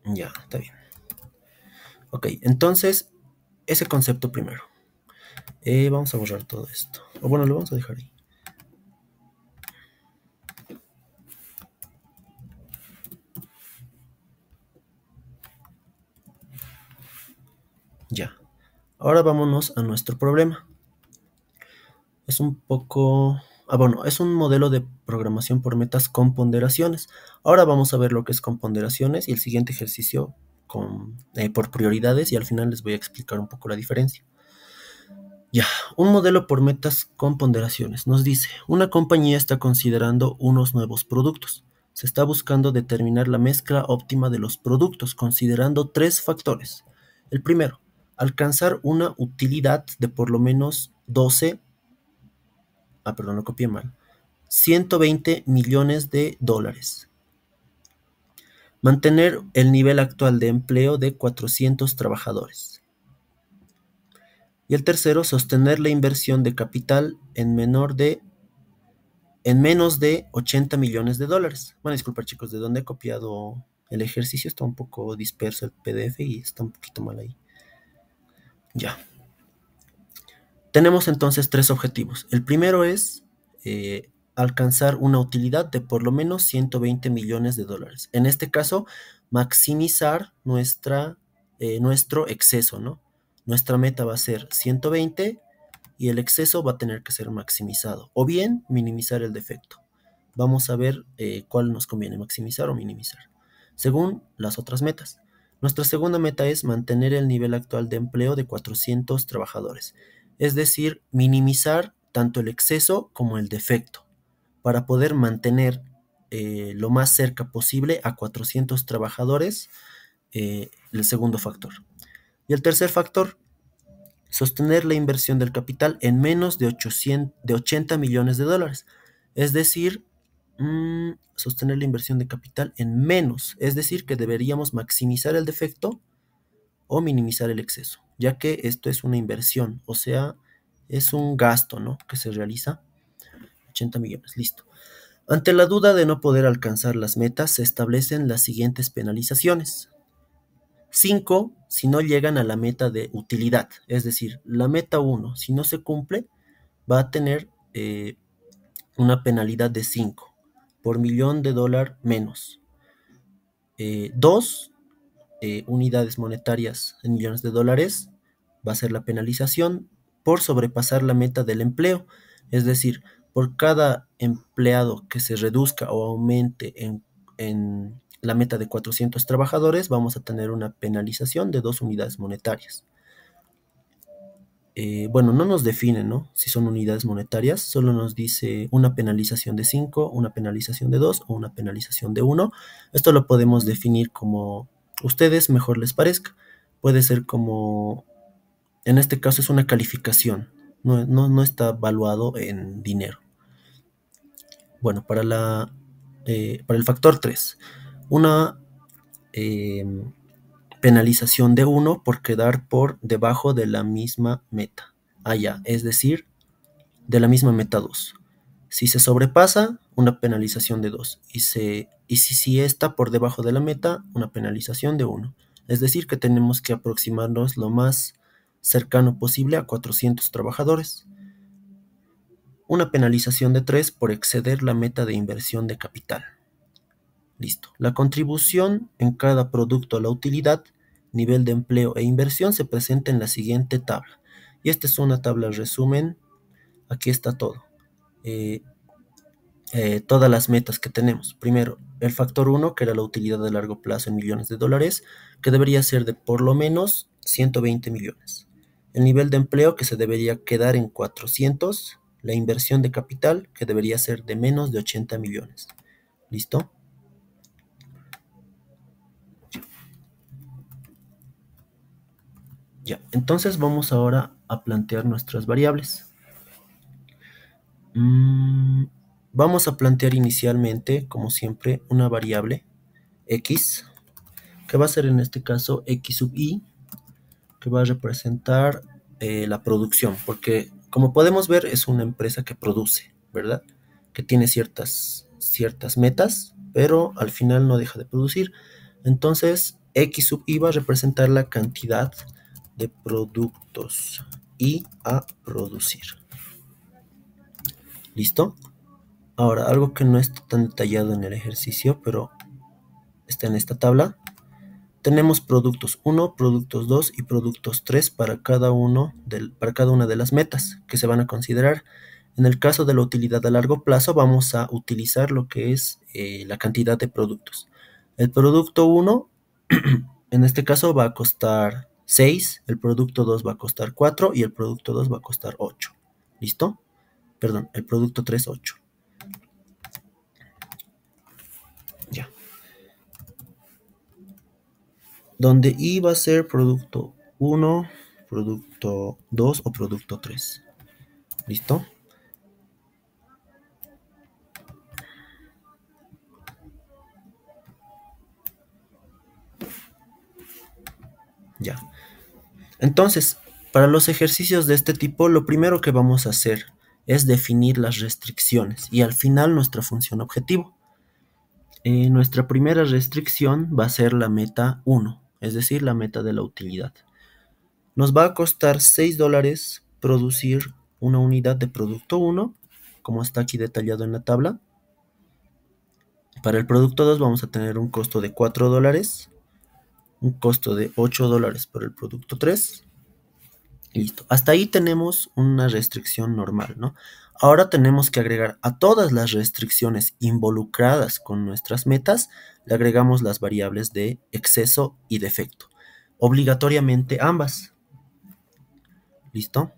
Ya, está bien. Ok, entonces, ese concepto primero. Vamos a borrar todo esto. O bueno, lo vamos a dejar ahí. Ya. Ahora vámonos a nuestro problema. Es un poco... bueno, es un modelo de programación por metas con ponderaciones. Ahora vamos a ver lo que es con ponderaciones y el siguiente ejercicio por prioridades y al final les voy a explicar un poco la diferencia. Ya, un modelo por metas con ponderaciones. Nos dice, una compañía está considerando unos nuevos productos. Se está buscando determinar la mezcla óptima de los productos, considerando tres factores. El primero, alcanzar una utilidad de por lo menos 12, perdón, lo copié mal, 120 millones de dólares. Mantener el nivel actual de empleo de 400 trabajadores. Y el tercero, sostener la inversión de capital en menos de 80 millones de dólares. Bueno, disculpa chicos, de dónde he copiado el ejercicio, está un poco disperso el PDF y está un poquito mal ahí. Ya. Tenemos entonces tres objetivos. El primero es alcanzar una utilidad de por lo menos 120 millones de dólares. En este caso, maximizar nuestro exceso, ¿no? Nuestra meta va a ser 120 y el exceso va a tener que ser maximizado o bien minimizar el defecto. Vamos a ver cuál nos conviene, maximizar o minimizar, según las otras metas. Nuestra segunda meta es mantener el nivel actual de empleo de 400 trabajadores, es decir, minimizar tanto el exceso como el defecto, para poder mantener lo más cerca posible a 400 trabajadores, el segundo factor. Y el tercer factor, sostener la inversión del capital en menos de 80 millones de dólares. Es decir, sostener la inversión de capital en menos. Es decir, que deberíamos maximizar el defecto o minimizar el exceso, ya que esto es una inversión, o sea, es un gasto, ¿no?, que se realiza. 80 millones, listo. Ante la duda de no poder alcanzar las metas, se establecen las siguientes penalizaciones. 5 si no llegan a la meta de utilidad, es decir, la meta 1, si no se cumple, va a tener una penalidad de 5 por millón de dólar menos. 2 unidades monetarias en millones de dólares va a ser la penalización por sobrepasar la meta del empleo, es decir, por cada empleado que se reduzca o aumente en la meta de 400 trabajadores, vamos a tener una penalización de 2 unidades monetarias. Bueno, no nos define, ¿no?, si son unidades monetarias, solo nos dice una penalización de 5, una penalización de 2 o una penalización de 1. Esto lo podemos definir como ustedes mejor les parezca. Puede ser como, en este caso es una calificación, no está valuado en dinero. Bueno, para el factor 3, una penalización de 1 por quedar por debajo de la misma meta. Ya, es decir, de la misma meta 2. Si se sobrepasa, una penalización de 2. Y si está por debajo de la meta, una penalización de 1. Es decir, que tenemos que aproximarnos lo más cercano posible a 400 trabajadores. Una penalización de 3 por exceder la meta de inversión de capital. Listo. La contribución en cada producto a la utilidad, nivel de empleo e inversión se presenta en la siguiente tabla. Y esta es una tabla resumen. Aquí está todo. Todas las metas que tenemos. Primero, el factor 1, que era la utilidad de largo plazo en millones de dólares, que debería ser de por lo menos 120 millones. El nivel de empleo, que se debería quedar en 400. La inversión de capital, que debería ser de menos de 80 millones. ¿Listo? Ya, entonces vamos ahora a plantear nuestras variables. Vamos a plantear inicialmente, como siempre, una variable x, que va a ser en este caso x sub i, que va a representar la producción, porque como podemos ver es una empresa que produce, ¿verdad? Que tiene ciertas metas, pero al final no deja de producir. Entonces x sub i va a representar la cantidad de productos y a producir. ¿Listo? Ahora, algo que no está tan detallado en el ejercicio, pero está en esta tabla. Tenemos productos 1, productos 2 y productos 3 para cada una de las metas que se van a considerar. En el caso de la utilidad a largo plazo, vamos a utilizar lo que es la cantidad de productos. El producto 1, en este caso, va a costar 6, el producto 2 va a costar 4 y el producto 2 va a costar 8. ¿Listo? Perdón, el producto 3, 8. Ya. Donde I va a ser producto 1, producto 2 o producto 3. ¿Listo? Ya. Entonces, para los ejercicios de este tipo, lo primero que vamos a hacer es definir las restricciones y al final nuestra función objetivo. Nuestra primera restricción va a ser la meta 1, es decir, la meta de la utilidad. Nos va a costar $6 producir una unidad de producto 1, como está aquí detallado en la tabla. Para el producto 2 vamos a tener un costo de $4, un costo de $8 para el producto 3. Listo. Hasta ahí tenemos una restricción normal, ¿no? Ahora tenemos que agregar a todas las restricciones involucradas con nuestras metas, le agregamos las variables de exceso y defecto. Obligatoriamente ambas. ¿Listo?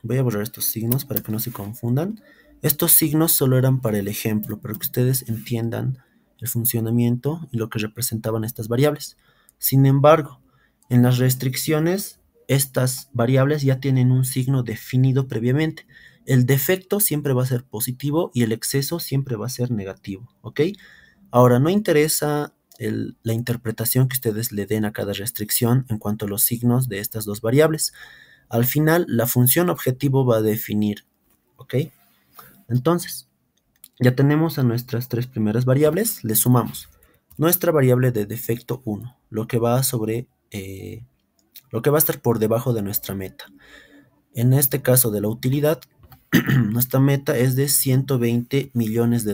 Voy a borrar estos signos para que no se confundan. Estos signos solo eran para el ejemplo, para que ustedes entiendan el funcionamiento y lo que representaban estas variables. Sin embargo, en las restricciones, estas variables ya tienen un signo definido previamente. El defecto siempre va a ser positivo y el exceso siempre va a ser negativo, ¿ok? Ahora, no interesa la interpretación que ustedes le den a cada restricción en cuanto a los signos de estas dos variables. Al final, la función objetivo va a definir, ¿ok? Entonces, ya tenemos a nuestras tres primeras variables, le sumamos nuestra variable de defecto 1, lo que va a estar por debajo de nuestra meta. En este caso de la utilidad, nuestra meta es de $120 millones.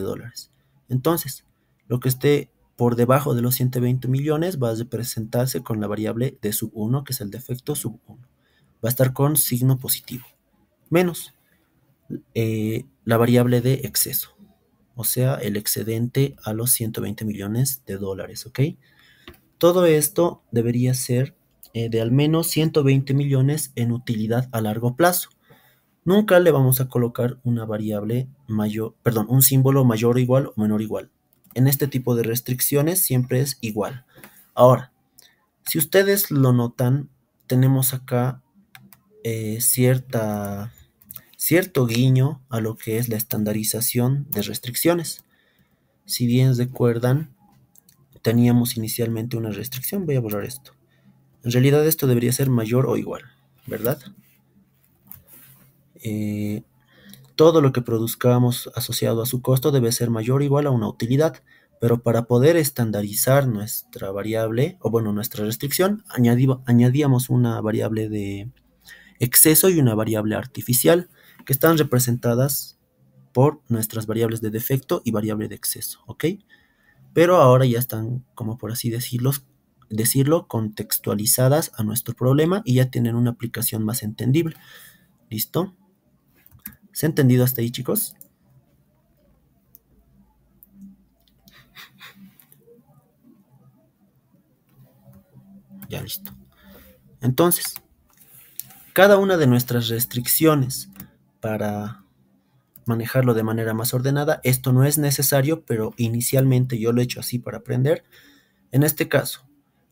Entonces, lo que esté por debajo de los 120 millones va a representarse con la variable de sub 1, que es el defecto sub 1. Va a estar con signo positivo, menos la variable de exceso, o sea, el excedente a los 120 millones de dólares, ¿ok? Todo esto debería ser de al menos 120 millones en utilidad a largo plazo. Nunca le vamos a colocar una variable mayor, perdón, un símbolo mayor o igual o menor o igual. En este tipo de restricciones siempre es igual. Ahora, si ustedes lo notan, tenemos acá cierto guiño a lo que es la estandarización de restricciones. Si bien recuerdan, teníamos inicialmente una restricción. Voy a borrar esto. En realidad esto debería ser mayor o igual, ¿verdad? Todo lo que produzcamos asociado a su costo debe ser mayor o igual a una utilidad, pero para poder estandarizar nuestra variable, o bueno, nuestra restricción, añadíamos una variable de exceso y una variable artificial, que están representadas por nuestras variables de defecto y variable de exceso, ¿ok? Pero ahora ya están, como por así decirlo, contextualizadas a nuestro problema y ya tienen una aplicación más entendible. ¿Listo? ¿Se ha entendido hasta ahí, chicos? Ya listo. Entonces, cada una de nuestras restricciones para manejarlo de manera más ordenada, esto no es necesario, pero inicialmente yo lo he hecho así para aprender. En este caso,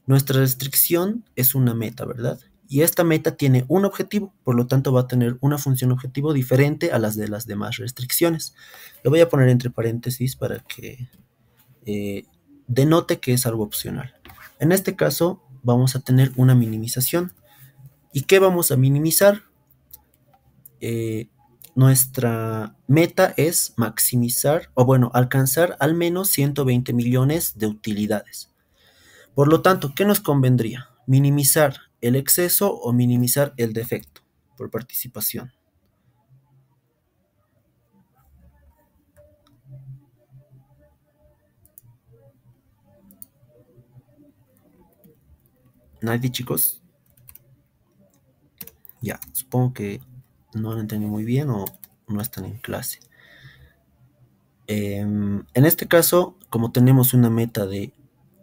nuestra restricción es una meta, ¿verdad? Y esta meta tiene un objetivo, por lo tanto va a tener una función objetivo diferente a las de las demás restricciones. Lo voy a poner entre paréntesis para que denote que es algo opcional. En este caso vamos a tener una minimización. ¿Y qué vamos a minimizar? Nuestra meta es maximizar, o bueno, alcanzar al menos 120 millones de utilidades. Por lo tanto, ¿qué nos convendría? ¿Minimizar el exceso o minimizar el defecto por participación? ¿Nadie, chicos? Ya, supongo que no lo entendí muy bien o no están en clase. En este caso, como tenemos una meta de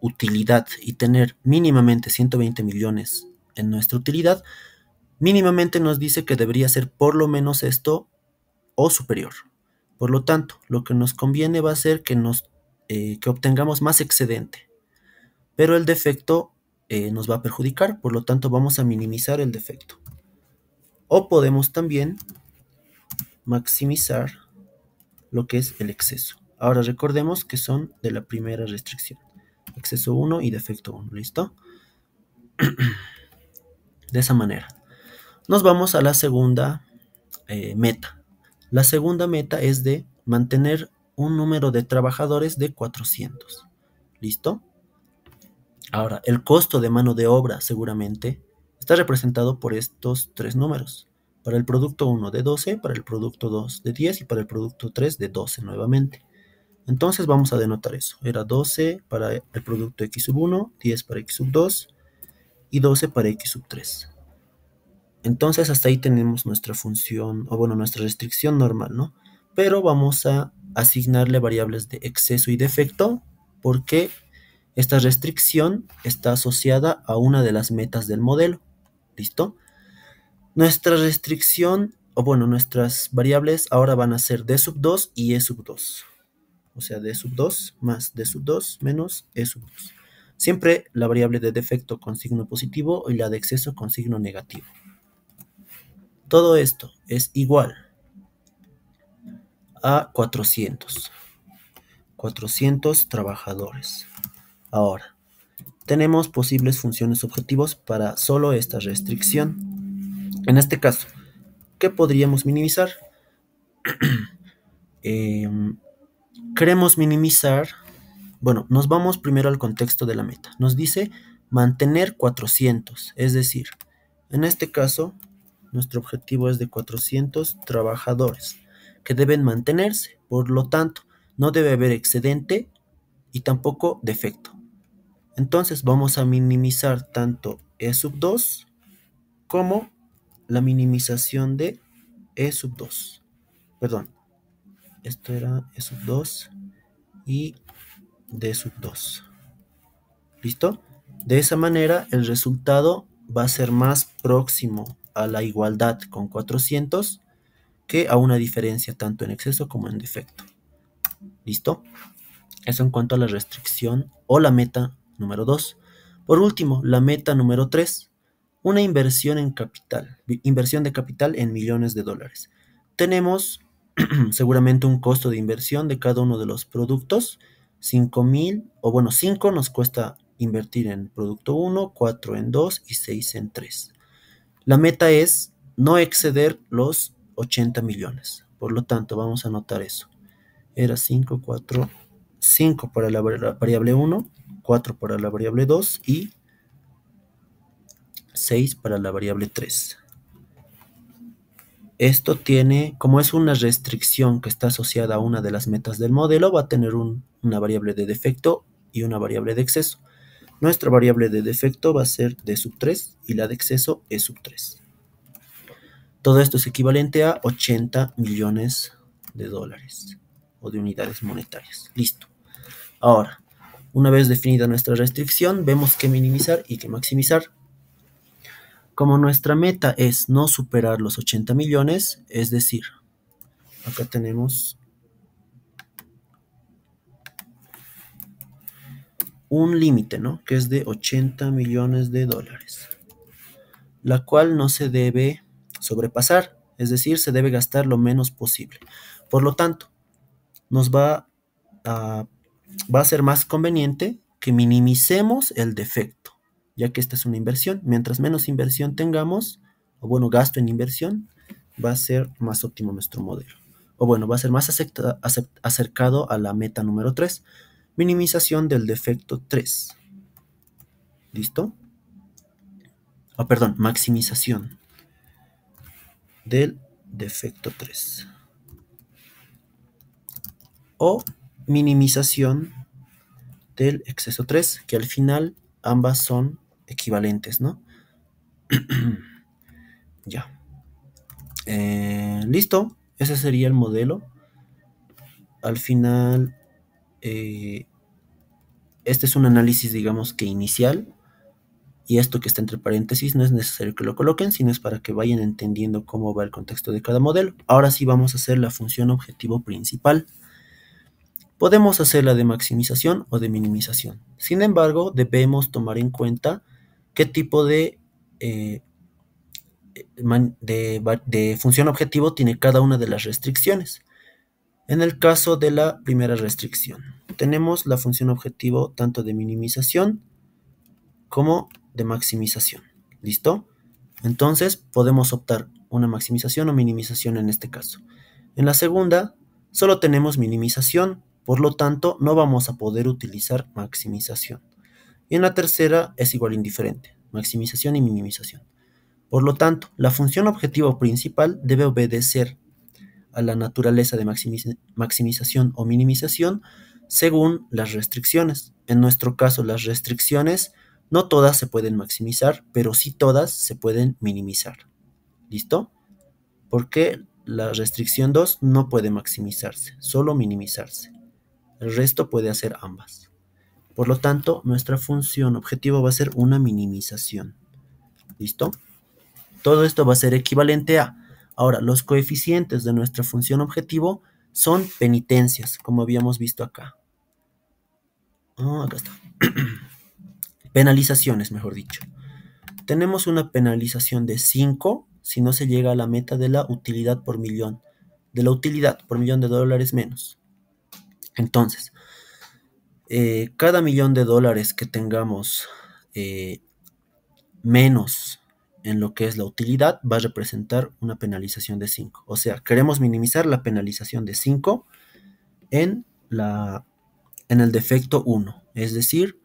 utilidad y tener mínimamente 120 millones en nuestra utilidad, mínimamente nos dice que debería ser por lo menos esto o superior. Por lo tanto, lo que nos conviene va a ser que obtengamos más excedente, pero el defecto nos va a perjudicar, por lo tanto vamos a minimizar el defecto. O podemos también maximizar lo que es el exceso. Ahora recordemos que son de la primera restricción. Exceso 1 y defecto 1, ¿listo? De esa manera. Nos vamos a la segunda meta. La segunda meta es de mantener un número de trabajadores de 400. ¿Listo? Ahora, el costo de mano de obra seguramente está representado por estos tres números. Para el producto 1 de 12, para el producto 2 de 10 y para el producto 3 de 12 nuevamente. Entonces vamos a denotar eso. Era 12 para el producto x sub 1, 10 para x sub 2 y 12 para x sub 3. Entonces hasta ahí tenemos nuestra función, o bueno, nuestra restricción normal, ¿no? Pero vamos a asignarle variables de exceso y defecto porque esta restricción está asociada a una de las metas del modelo. ¿Listo? Nuestra restricción, o bueno, nuestras variables ahora van a ser d sub 2 y e sub 2. O sea, d sub 2 más d sub 2 menos e sub 2. Siempre la variable de defecto con signo positivo y la de exceso con signo negativo. Todo esto es igual a 400. 400 trabajadores. Ahora, tenemos posibles funciones objetivos para solo esta restricción. En este caso, ¿qué podríamos minimizar? Queremos minimizar, bueno, nos vamos primero al contexto de la meta. Nos dice mantener 400, es decir, en este caso, nuestro objetivo es de 400 trabajadores que deben mantenerse. Por lo tanto, no debe haber excedente y tampoco defecto. Entonces vamos a minimizar tanto E sub 2 como la minimización de E sub 2. Perdón, esto era E sub 2 y D sub 2. ¿Listo? De esa manera el resultado va a ser más próximo a la igualdad con 400 que a una diferencia tanto en exceso como en defecto. ¿Listo? Eso en cuanto a la restricción o la meta número 2. Por último, la meta número 3. Una inversión en capital. Inversión de capital en millones de dólares. Tenemos seguramente un costo de inversión de cada uno de los productos. 5,000, o bueno, 5 nos cuesta invertir en producto 1, 4 en 2 y 6 en 3. La meta es no exceder los 80 millones. Por lo tanto, vamos a anotar eso. Era 5, 4, 5 para la variable 1, 4 para la variable 2 y 6 para la variable 3. Esto tiene, como es una restricción que está asociada a una de las metas del modelo, va a tener una variable de defecto y una variable de exceso. Nuestra variable de defecto va a ser d sub 3 y la de exceso e sub 3. Todo esto es equivalente a 80 millones de dólares o de unidades monetarias. Listo. Ahora, una vez definida nuestra restricción, vemos qué minimizar y qué maximizar. Como nuestra meta es no superar los 80 millones, es decir, acá tenemos un límite, ¿no? Que es de 80 millones de dólares, la cual no se debe sobrepasar, es decir, se debe gastar lo menos posible. Por lo tanto, nos va a ser más conveniente que minimicemos el defecto, ya que esta es una inversión. Mientras menos inversión tengamos, o bueno, gasto en inversión, va a ser más óptimo nuestro modelo. O bueno, va a ser más acercado a la meta número 3, minimización del defecto 3. ¿Listo? Perdón, maximización del defecto 3. O minimización del exceso 3, que al final ambas son equivalentes, ¿no? Ya. Listo, ese sería el modelo. Al final este es un análisis, digamos que inicial, y esto que está entre paréntesis no es necesario que lo coloquen, sino es para que vayan entendiendo cómo va el contexto de cada modelo. Ahora sí vamos a hacer la función objetivo principal. Podemos hacer la de maximización o de minimización. Sin embargo, debemos tomar en cuenta qué tipo de función objetivo tiene cada una de las restricciones. En el caso de la primera restricción, tenemos la función objetivo tanto de minimización como de maximización. ¿Listo? Entonces podemos optar una maximización o minimización en este caso. En la segunda, solo tenemos minimización, por lo tanto no vamos a poder utilizar maximización. Y en la tercera es igual indiferente, maximización y minimización. Por lo tanto, la función objetivo principal debe obedecer a la naturaleza de maximización o minimización según las restricciones. En nuestro caso, las restricciones no todas se pueden maximizar, pero sí todas se pueden minimizar. ¿Listo? Porque la restricción 2 no puede maximizarse, solo minimizarse. El resto puede hacer ambas. Por lo tanto, nuestra función objetivo va a ser una minimización. ¿Listo? Todo esto va a ser equivalente a... Ahora, los coeficientes de nuestra función objetivo son penitencias, como habíamos visto acá. Acá está. Penalizaciones, mejor dicho. Tenemos una penalización de 5 si no se llega a la meta de la utilidad por millón. De la utilidad por millón de dólares menos. Entonces, cada millón de dólares que tengamos menos en lo que es la utilidad va a representar una penalización de 5. O sea, queremos minimizar la penalización de 5 en el defecto 1, es decir,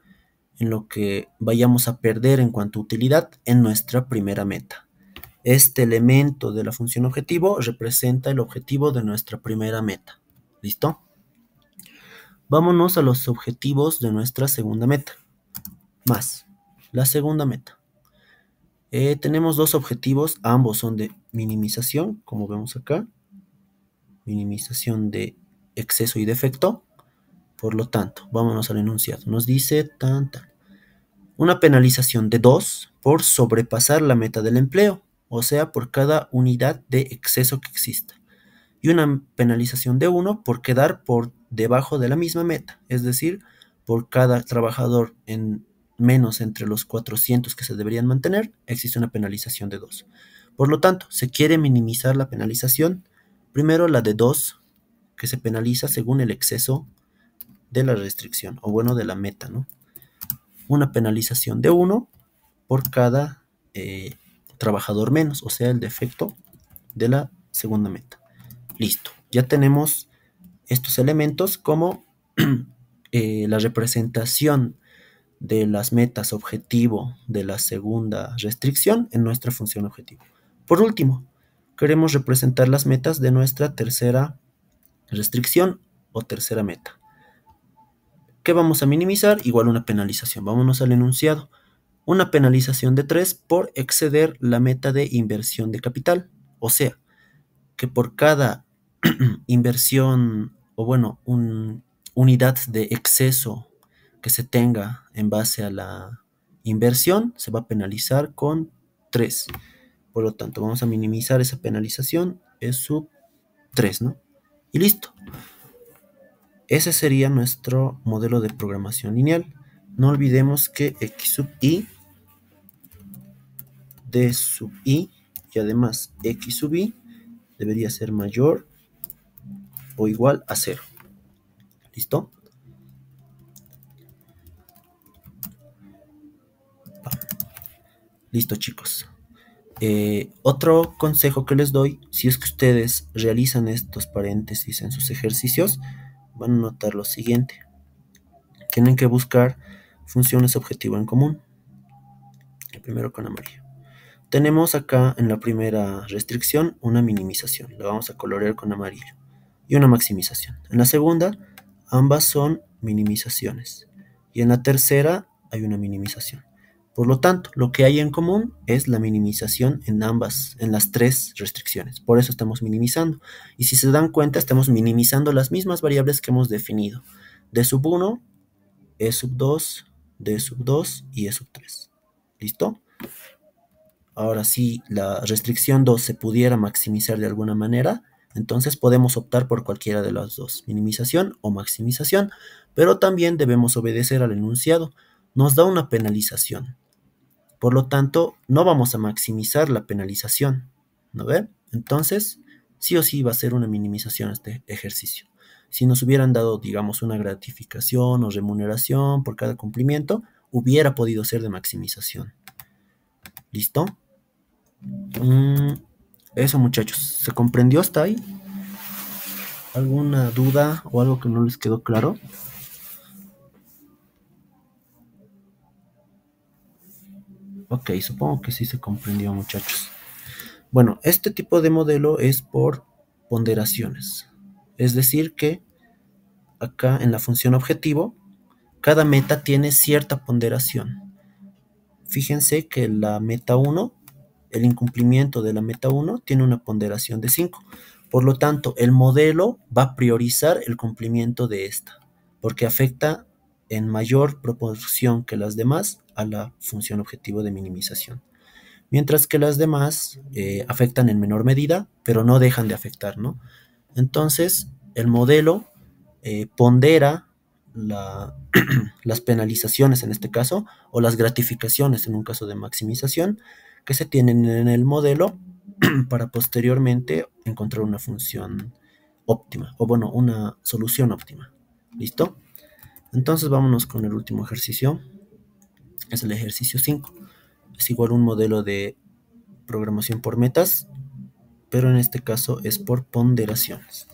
en lo que vayamos a perder en cuanto a utilidad en nuestra primera meta. Este elemento de la función objetivo representa el objetivo de nuestra primera meta. ¿Listo? Vámonos a los objetivos de nuestra segunda meta. Más la segunda meta. Tenemos dos objetivos, ambos son de minimización, como vemos acá. Minimización de exceso y defecto. Por lo tanto, vámonos al enunciado. Nos dice una penalización de 2 por sobrepasar la meta del empleo, o sea, por cada unidad de exceso que exista. Y una penalización de 1 por quedar por debajo de la misma meta, es decir, por cada trabajador en menos entre los 400 que se deberían mantener, existe una penalización de 2. Por lo tanto, se quiere minimizar la penalización, primero la de 2, que se penaliza según el exceso de la restricción, o bueno, de la meta, ¿no? Una penalización de 1 por cada trabajador menos, o sea, el defecto de la segunda meta. Listo, ya tenemos estos elementos como la representación de las metas objetivo de la segunda restricción en nuestra función objetivo. Por último, queremos representar las metas de nuestra tercera restricción o tercera meta. ¿Qué vamos a minimizar? Igual una penalización. Vámonos al enunciado. Una penalización de 3 por exceder la meta de inversión de capital. O sea, que por cada inversión, o bueno, unidad de exceso que se tenga en base a la inversión, se va a penalizar con 3. Por lo tanto, vamos a minimizar esa penalización, es sub 3, ¿no? Y listo. Ese sería nuestro modelo de programación lineal. No olvidemos que x sub i, d sub i y además x sub i debería ser mayor o igual a 0. ¿Listo? Listo, chicos. Otro consejo que les doy, si es que ustedes realizan estos paréntesis en sus ejercicios, van a notar lo siguiente. Tienen que buscar funciones objetivo en común. El primero con amarillo. Tenemos acá en la primera restricción una minimización, la vamos a colorear con amarillo, y una maximización. En la segunda, ambas son minimizaciones, y en la tercera hay una minimización. Por lo tanto, lo que hay en común es la minimización en las tres restricciones. Por eso estamos minimizando. Y si se dan cuenta, estamos minimizando las mismas variables que hemos definido. D sub 1 E sub 2, D sub 2 y E sub 3. ¿Listo? Ahora, si la restricción 2 se pudiera maximizar de alguna manera, entonces podemos optar por cualquiera de las dos, minimización o maximización, pero también debemos obedecer al enunciado. Nos da una penalización. Por lo tanto, no vamos a maximizar la penalización, ¿no ve? Entonces, sí o sí va a ser una minimización este ejercicio. Si nos hubieran dado, digamos, una gratificación o remuneración por cada cumplimiento, hubiera podido ser de maximización. ¿Listo? Eso, muchachos. ¿Se comprendió hasta ahí? ¿Alguna duda o algo que no les quedó claro? Ok, supongo que sí se comprendió, muchachos. Bueno, este tipo de modelo es por ponderaciones. Es decir que acá en la función objetivo, cada meta tiene cierta ponderación. Fíjense que la meta 1, el incumplimiento de la meta 1 tiene una ponderación de 5. Por lo tanto, el modelo va a priorizar el cumplimiento de esta, porque afecta en mayor proporción que las demás a la función objetivo de minimización. Mientras que las demás afectan en menor medida, pero no dejan de afectar, ¿no? Entonces, el modelo pondera las penalizaciones en este caso, o las gratificaciones en un caso de maximización, que se tienen en el modelo para posteriormente encontrar una función óptima, o bueno, una solución óptima. ¿Listo? Entonces vámonos con el último ejercicio. Es el ejercicio 5. Es igual un modelo de programación por metas, pero en este caso es por ponderaciones.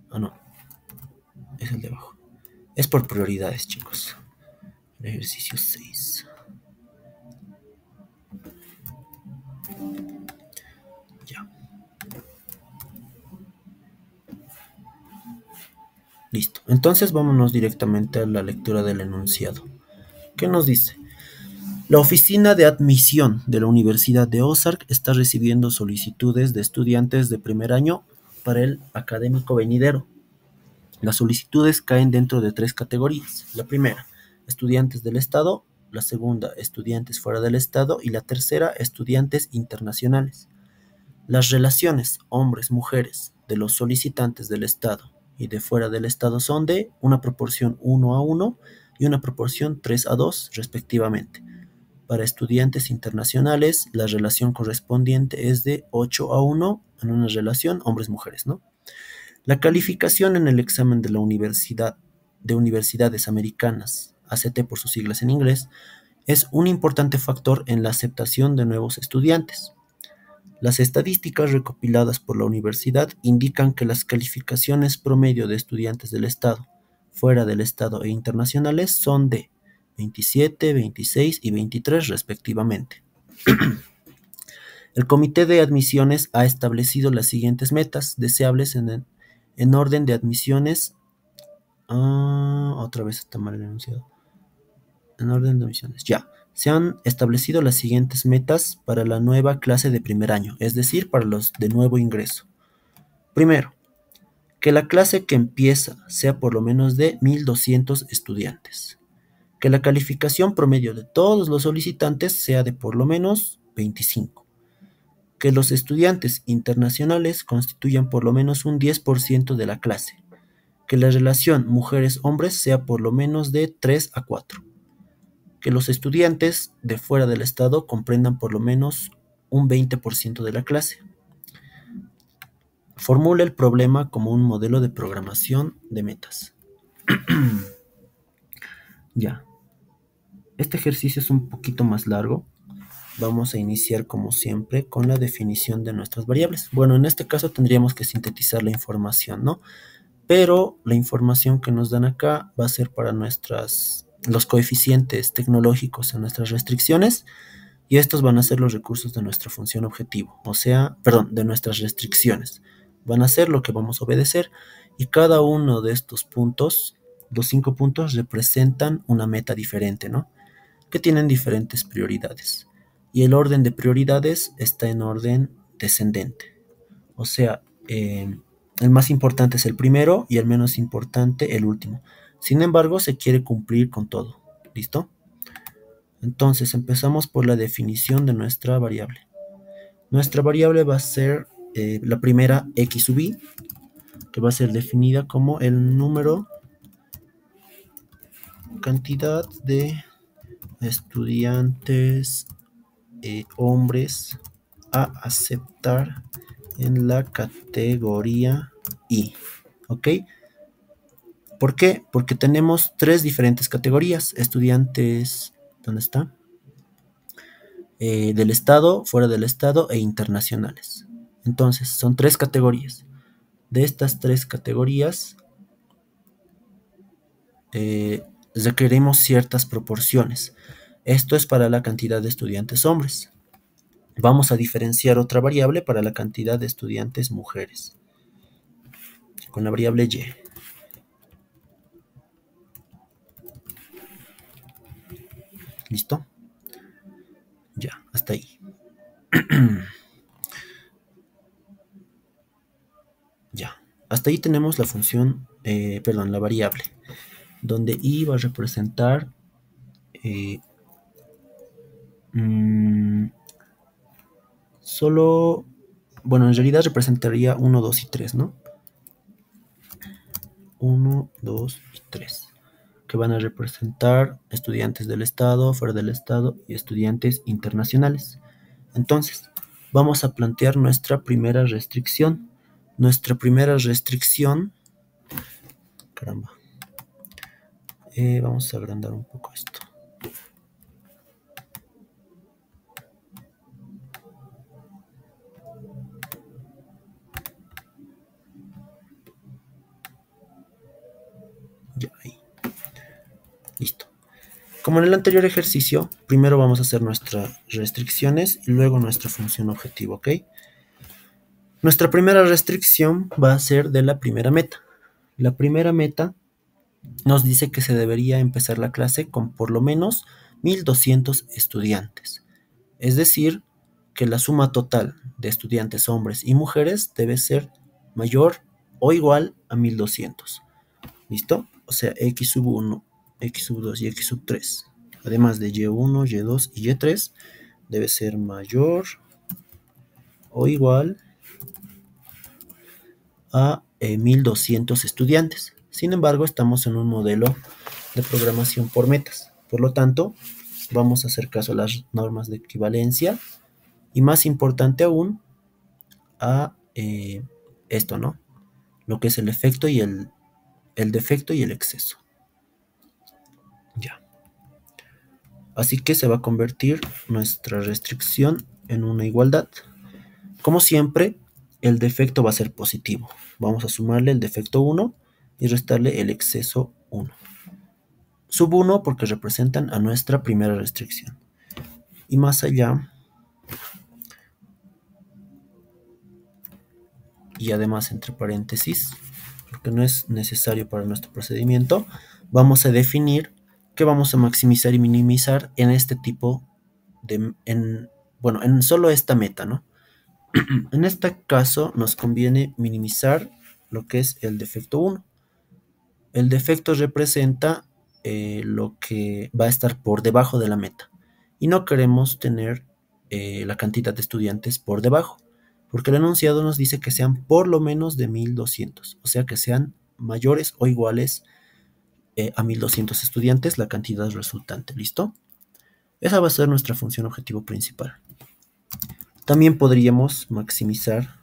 Ah, no, es el de abajo. Es por prioridades, chicos. El ejercicio 6. Ya. Listo. Entonces vámonos directamente a la lectura del enunciado. ¿Qué nos dice? La oficina de admisión de la Universidad de Ozark está recibiendo solicitudes de estudiantes de primer año para el académico venidero. Las solicitudes caen dentro de 3 categorías. La primera, estudiantes del Estado; la segunda, estudiantes fuera del Estado; y la tercera, estudiantes internacionales. Las relaciones hombres-mujeres de los solicitantes del Estado y de fuera del Estado son de una proporción 1:1 y una proporción 3:2 respectivamente. Para estudiantes internacionales, la relación correspondiente es de 8:1 en una relación hombres-mujeres, ¿no? La calificación en el examen de la Universidad de Universidades Americanas, ACT por sus siglas en inglés, es un importante factor en la aceptación de nuevos estudiantes. Las estadísticas recopiladas por la universidad indican que las calificaciones promedio de estudiantes del Estado, fuera del Estado e internacionales son de 27, 26 y 23 respectivamente. El comité de admisiones ha establecido las siguientes metas deseables en orden de admisiones. Otra vez está mal el enunciado. En orden de admisiones, ya. Se han establecido las siguientes metas para la nueva clase de primer año, es decir, para los de nuevo ingreso. Primero, que la clase que empieza sea por lo menos de 1.200 estudiantes. Que la calificación promedio de todos los solicitantes sea de por lo menos 25. Que los estudiantes internacionales constituyan por lo menos un 10% de la clase. Que la relación mujeres-hombres sea por lo menos de 3:4. Que los estudiantes de fuera del Estado comprendan por lo menos un 20% de la clase. Formula el problema como un modelo de programación de metas. Ya. Este ejercicio es un poquito más largo. Vamos a iniciar como siempre con la definición de nuestras variables. Bueno, en este caso tendríamos que sintetizar la información, ¿no? Pero la información que nos dan acá va a ser para los coeficientes tecnológicos en nuestras restricciones, y estos van a ser los recursos de nuestra función objetivo, o sea, perdón, de nuestras restricciones. Van a ser lo que vamos a obedecer, y cada uno de estos puntos, los 5 puntos, representan una meta diferente, ¿no? Que tienen diferentes prioridades. Y el orden de prioridades está en orden descendente. O sea, El más importante es el primero y el menos importante el último. Sin embargo, se quiere cumplir con todo. ¿Listo? Entonces empezamos por la definición de nuestra variable. Nuestra variable va a ser la primera x sub i, que va a ser definida como el número, cantidad de estudiantes hombres a aceptar en la categoría I. ¿Ok? ¿Por qué? Porque tenemos tres diferentes categorías. Estudiantes, ¿dónde está? Del Estado, fuera del Estado e internacionales. Entonces, son tres categorías. De estas tres categorías, requerimos ciertas proporciones. Esto es para la cantidad de estudiantes hombres. Vamos a diferenciar otra variable para la cantidad de estudiantes mujeres, con la variable y. ¿Listo? Ya, hasta ahí. Ya, hasta ahí tenemos la función, perdón, la variable, donde i va a representar eh, mm, solo, bueno, en realidad representaría 1, 2 y 3, ¿no? 1, 2 y 3, que van a representar estudiantes del Estado, fuera del Estado y estudiantes internacionales. Entonces, vamos a plantear nuestra primera restricción. Nuestra primera restricción, caramba, vamos a agrandar un poco esto. Ya, ahí. Listo. Como en el anterior ejercicio, primero vamos a hacer nuestras restricciones y luego nuestra función objetivo, ¿ok? Nuestra primera restricción va a ser de la primera meta. La primera meta nos dice que se debería empezar la clase con por lo menos 1200 estudiantes. Es decir, que la suma total de estudiantes hombres y mujeres debe ser mayor o igual a 1200. ¿Listo? O sea, x sub 1, x sub 2 y x sub 3, además de y1, y2 y y3, debe ser mayor o igual a 1200 estudiantes. Sin embargo, estamos en un modelo de programación por metas. Por lo tanto, vamos a hacer caso a las normas de equivalencia y, más importante aún, a esto, ¿no? Lo que es el efecto y el defecto y el exceso. Ya. Así que se va a convertir nuestra restricción en una igualdad. Como siempre, el defecto va a ser positivo. Vamos a sumarle el defecto 1 y restarle el exceso 1. Sub 1 porque representan a nuestra primera restricción. Y más allá, y además entre paréntesis, porque no es necesario para nuestro procedimiento, vamos a definir que vamos a maximizar y minimizar en este tipo de, bueno, en solo esta meta, ¿no? En este caso nos conviene minimizar lo que es el defecto 1. El defecto representa lo que va a estar por debajo de la meta. Y no queremos tener la cantidad de estudiantes por debajo, porque el enunciado nos dice que sean por lo menos de 1200, o sea que sean mayores o iguales a 1200 estudiantes la cantidad resultante. ¿Listo? Esa va a ser nuestra función objetivo principal. También podríamos maximizar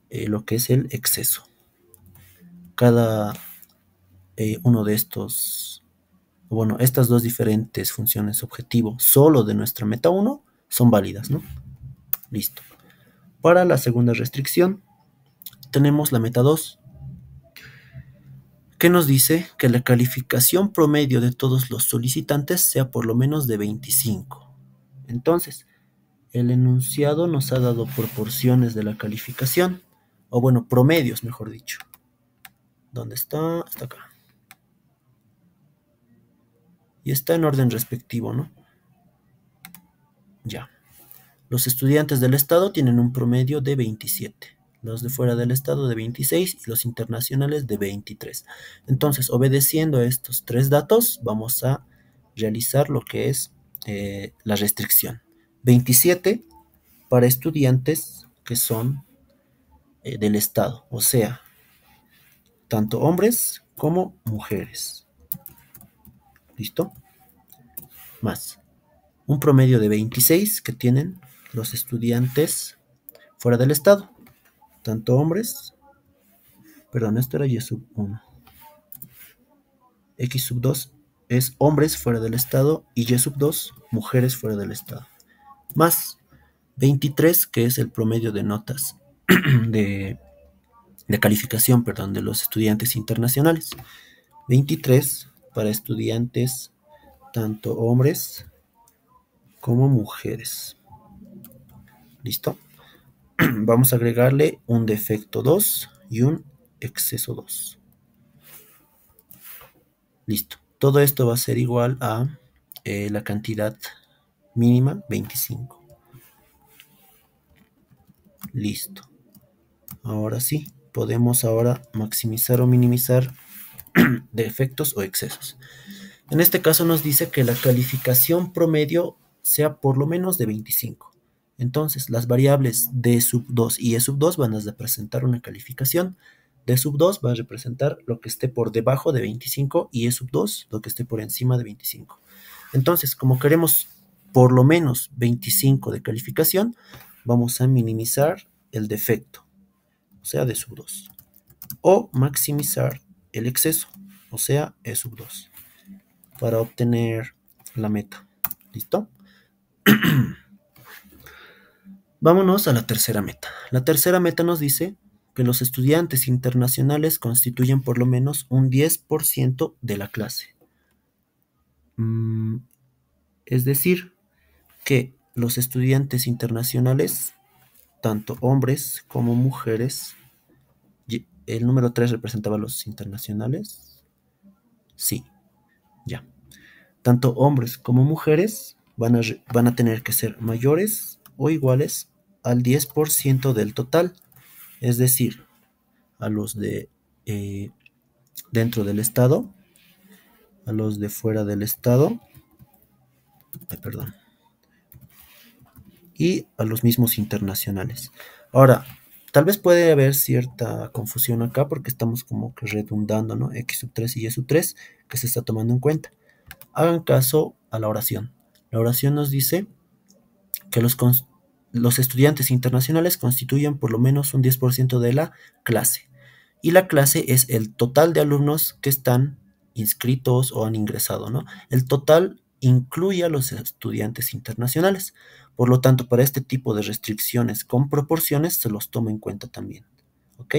lo que es el exceso. Cada uno de estos, bueno, estas dos diferentes funciones objetivo solo de nuestra meta 1 son válidas, ¿no? Listo. Para la segunda restricción tenemos la meta 2, que nos dice que la calificación promedio de todos los solicitantes sea por lo menos de 25. Entonces, el enunciado nos ha dado proporciones de la calificación, o bueno, promedios, mejor dicho. ¿Dónde está? Está acá. Y está en orden respectivo, ¿no? Ya. Los estudiantes del Estado tienen un promedio de 27. los de fuera del estado de 26 y los internacionales de 23. Entonces, obedeciendo a estos tres datos, vamos a realizar lo que es la restricción. 27 para estudiantes que son del estado, o sea, tanto hombres como mujeres. ¿Listo? Más un promedio de 26 que tienen los estudiantes fuera del estado, tanto hombres, perdón, esto era Y sub 1. X sub 2 es hombres fuera del estado y Y sub 2 mujeres fuera del estado. Más 23, que es el promedio de notas de, de calificación, perdón, de los estudiantes internacionales. 23 para estudiantes tanto hombres como mujeres. ¿Listo? Vamos a agregarle un defecto 2 y un exceso 2. Listo. Todo esto va a ser igual a la cantidad mínima 25. Listo. Ahora sí, podemos ahora maximizar o minimizar defectos o excesos. En este caso nos dice que la calificación promedio sea por lo menos de 25. Entonces, las variables D sub 2 y E sub 2 van a representar una calificación. D sub 2 va a representar lo que esté por debajo de 25 y E sub 2 lo que esté por encima de 25. Entonces, como queremos por lo menos 25 de calificación, vamos a minimizar el defecto, o sea, D sub 2. O maximizar el exceso, o sea, E sub 2, para obtener la meta. ¿Listo? Vámonos a la tercera meta. La tercera meta nos dice que los estudiantes internacionales constituyen por lo menos un 10% de la clase. Es decir, que los estudiantes internacionales, tanto hombres como mujeres, el número 3 representaba a los internacionales. Sí, ya. Tanto hombres como mujeres van a tener que ser mayores o iguales al 10% del total, es decir, a los de dentro del estado, a los de fuera del estado, perdón, y a los mismos internacionales. Ahora, tal vez puede haber cierta confusión acá porque estamos como que redundando, ¿no? X sub 3 y Y sub 3 que se está tomando en cuenta. Hagan caso a la oración. La oración nos dice que los estudiantes internacionales constituyen por lo menos un 10% de la clase. Y la clase es el total de alumnos que están inscritos o han ingresado, ¿no? El total incluye a los estudiantes internacionales. Por lo tanto, para este tipo de restricciones con proporciones se los toma en cuenta también. ¿Ok?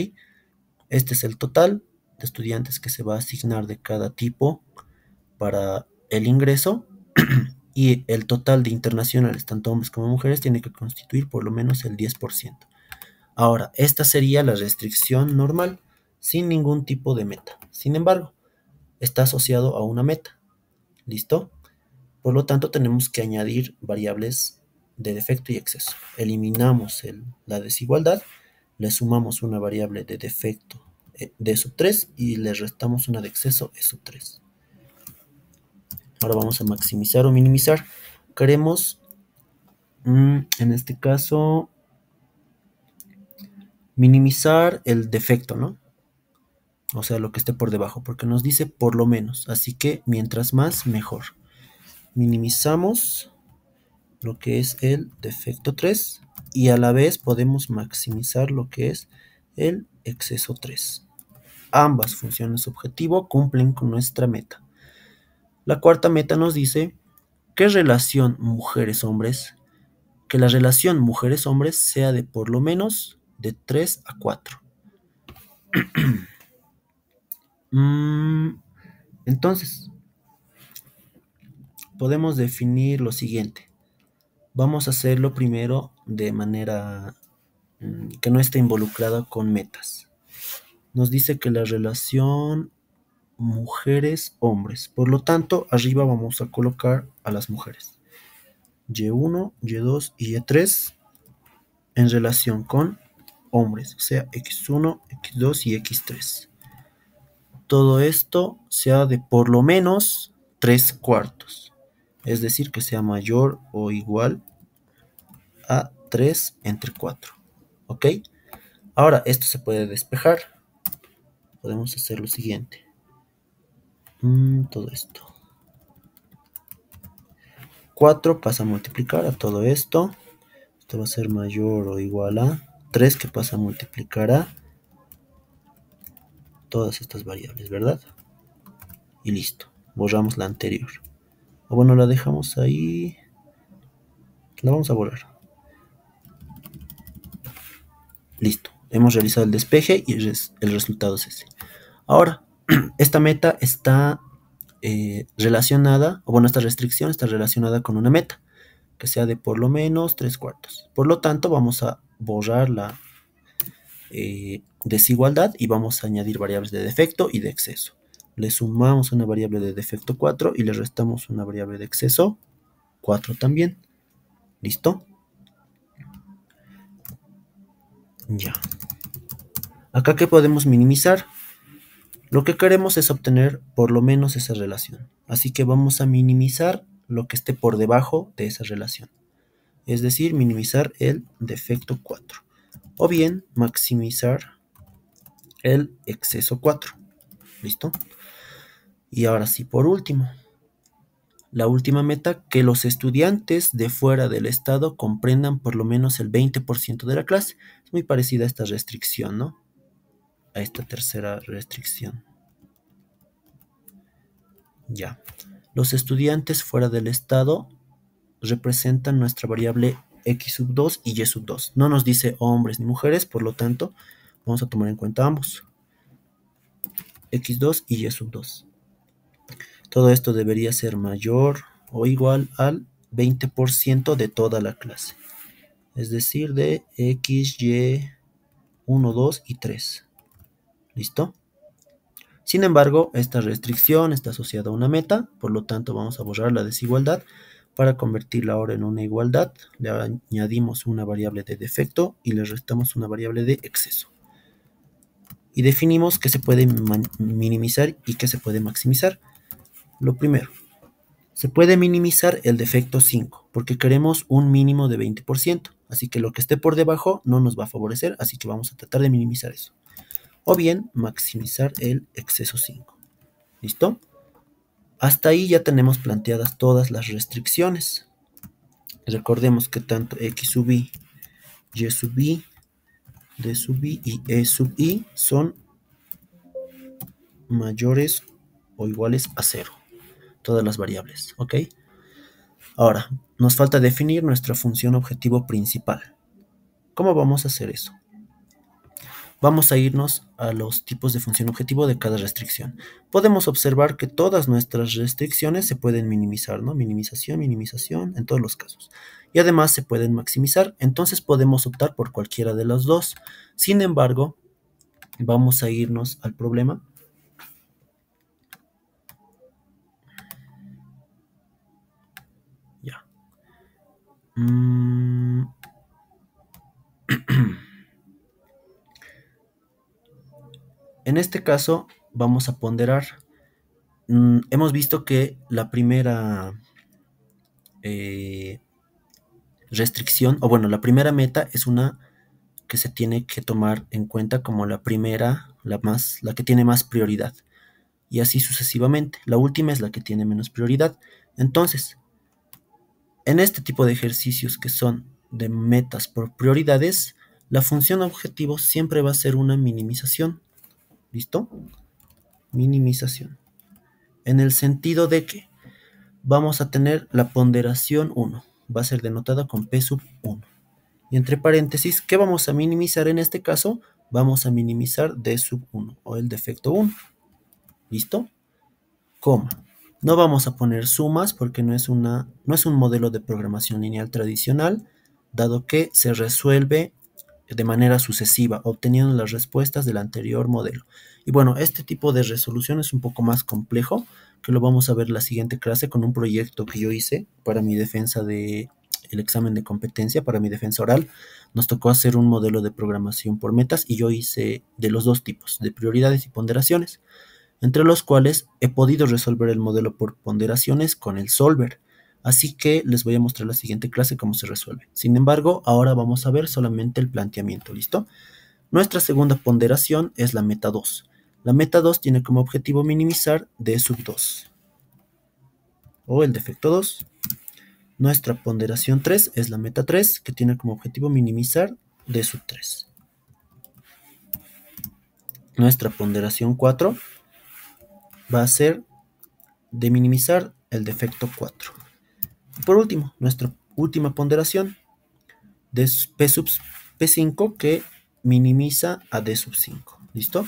Este es el total de estudiantes que se va a asignar de cada tipo para el ingreso. Y el total de internacionales, tanto hombres como mujeres, tiene que constituir por lo menos el 10%. Ahora, esta sería la restricción normal, sin ningún tipo de meta. Sin embargo, está asociado a una meta. ¿Listo? Por lo tanto, tenemos que añadir variables de defecto y exceso. Eliminamos la desigualdad, le sumamos una variable de defecto D sub 3 y le restamos una de exceso E sub 3. Ahora vamos a maximizar o minimizar. Queremos, en este caso, minimizar el defecto, ¿no? O sea, lo que esté por debajo, porque nos dice por lo menos. Así que mientras más, mejor. Minimizamos lo que es el defecto 3 y a la vez podemos maximizar lo que es el exceso 3. Ambas funciones objetivo cumplen con nuestra meta. La cuarta meta nos dice que relación mujeres-hombres, que la relación mujeres-hombres sea de por lo menos de 3 a 4. Entonces, podemos definir lo siguiente. Vamos a hacerlo primero de manera que no esté involucrada con metas. Nos dice que la relación mujeres-hombres. Por lo tanto, arriba vamos a colocar a las mujeres. Y1, Y2 y Y3 en relación con hombres, o sea, x1, x2 y x3. Todo esto sea de por lo menos 3/4, es decir, que sea mayor o igual a 3 entre 4. ¿Ok? Ahora, esto se puede despejar. Podemos hacer lo siguiente. Todo esto. 4 pasa a multiplicar a todo esto. Esto va a ser mayor o igual a 3 que pasa a multiplicar a todas estas variables, ¿verdad? Y listo. Borramos la anterior. O bueno, la dejamos ahí. La vamos a borrar. Listo. Hemos realizado el despeje y el resultado es ese. Ahora, esta meta está relacionada, o bueno, esta restricción está relacionada con una meta, que sea de por lo menos 3/4. Por lo tanto, vamos a borrar la desigualdad y vamos a añadir variables de defecto y de exceso. Le sumamos una variable de defecto 4 y le restamos una variable de exceso 4 también. ¿Listo? Ya. Acá, ¿qué podemos minimizar? Lo que queremos es obtener por lo menos esa relación. Así que vamos a minimizar lo que esté por debajo de esa relación. Es decir, minimizar el defecto 4. O bien maximizar el exceso 4. ¿Listo? Y ahora sí, por último, la última meta, que los estudiantes de fuera del estado comprendan por lo menos el 20% de la clase. Es muy parecida a esta restricción, ¿no? A esta tercera restricción. Ya. Los estudiantes fuera del estado representan nuestra variable x sub 2 y y sub 2. No nos dice hombres ni mujeres, por lo tanto, vamos a tomar en cuenta ambos. x2 y y sub 2. Todo esto debería ser mayor o igual al 20% de toda la clase. Es decir, de x, y, 1, 2 y 3. ¿Listo? Sin embargo, esta restricción está asociada a una meta, por lo tanto vamos a borrar la desigualdad. Para convertirla ahora en una igualdad, le añadimos una variable de defecto y le restamos una variable de exceso. Y definimos qué se puede minimizar y qué se puede maximizar. Lo primero, se puede minimizar el defecto 5, porque queremos un mínimo de 20%. Así que lo que esté por debajo no nos va a favorecer, así que vamos a tratar de minimizar eso. O bien, maximizar el exceso 5. ¿Listo? Hasta ahí ya tenemos planteadas todas las restricciones. Recordemos que tanto x sub i, y sub i, d sub i y e sub i son mayores o iguales a 0. Todas las variables, ¿ok? Ahora, nos falta definir nuestra función objetivo principal. ¿Cómo vamos a hacer eso? Vamos a irnos a los tipos de función objetivo de cada restricción. Podemos observar que todas nuestras restricciones se pueden minimizar, ¿no? Minimización, minimización, en todos los casos. Y además se pueden maximizar, entonces podemos optar por cualquiera de las dos. Sin embargo, vamos a irnos al problema. Ya. En este caso, vamos a ponderar. Hemos visto que la primera restricción, o bueno, la primera meta es una que se tiene que tomar en cuenta como la primera, la que tiene más prioridad. Y así sucesivamente. La última es la que tiene menos prioridad. Entonces, en este tipo de ejercicios que son de metas por prioridades, la función objetivo siempre va a ser una minimización. ¿Listo? Minimización. En el sentido de que vamos a tener la ponderación 1. Va a ser denotada con P sub 1. Y entre paréntesis, ¿qué vamos a minimizar en este caso? Vamos a minimizar D sub 1 o el defecto 1. ¿Listo? Coma. No vamos a poner sumas porque no es un modelo de programación lineal tradicional, dado que se resuelve de manera sucesiva, obteniendo las respuestas del anterior modelo. Y bueno, este tipo de resolución es un poco más complejo, que lo vamos a ver en la siguiente clase con un proyecto que yo hice para mi defensa de el examen de competencia para mi defensa oral, nos tocó hacer un modelo de programación por metas y yo hice de los dos tipos, de prioridades y ponderaciones, entre los cuales he podido resolver el modelo por ponderaciones con el Solver. Así que les voy a mostrar la siguiente clase cómo se resuelve. Sin embargo, ahora vamos a ver solamente el planteamiento, ¿listo? Nuestra segunda ponderación es la meta 2. La meta 2 tiene como objetivo minimizar D sub 2 o el defecto 2. Nuestra ponderación 3 es la meta 3, que tiene como objetivo minimizar D sub 3. Nuestra ponderación 4 va a ser de minimizar el defecto 4. Y por último, nuestra última ponderación de P sub P5 que minimiza a D sub 5. ¿Listo?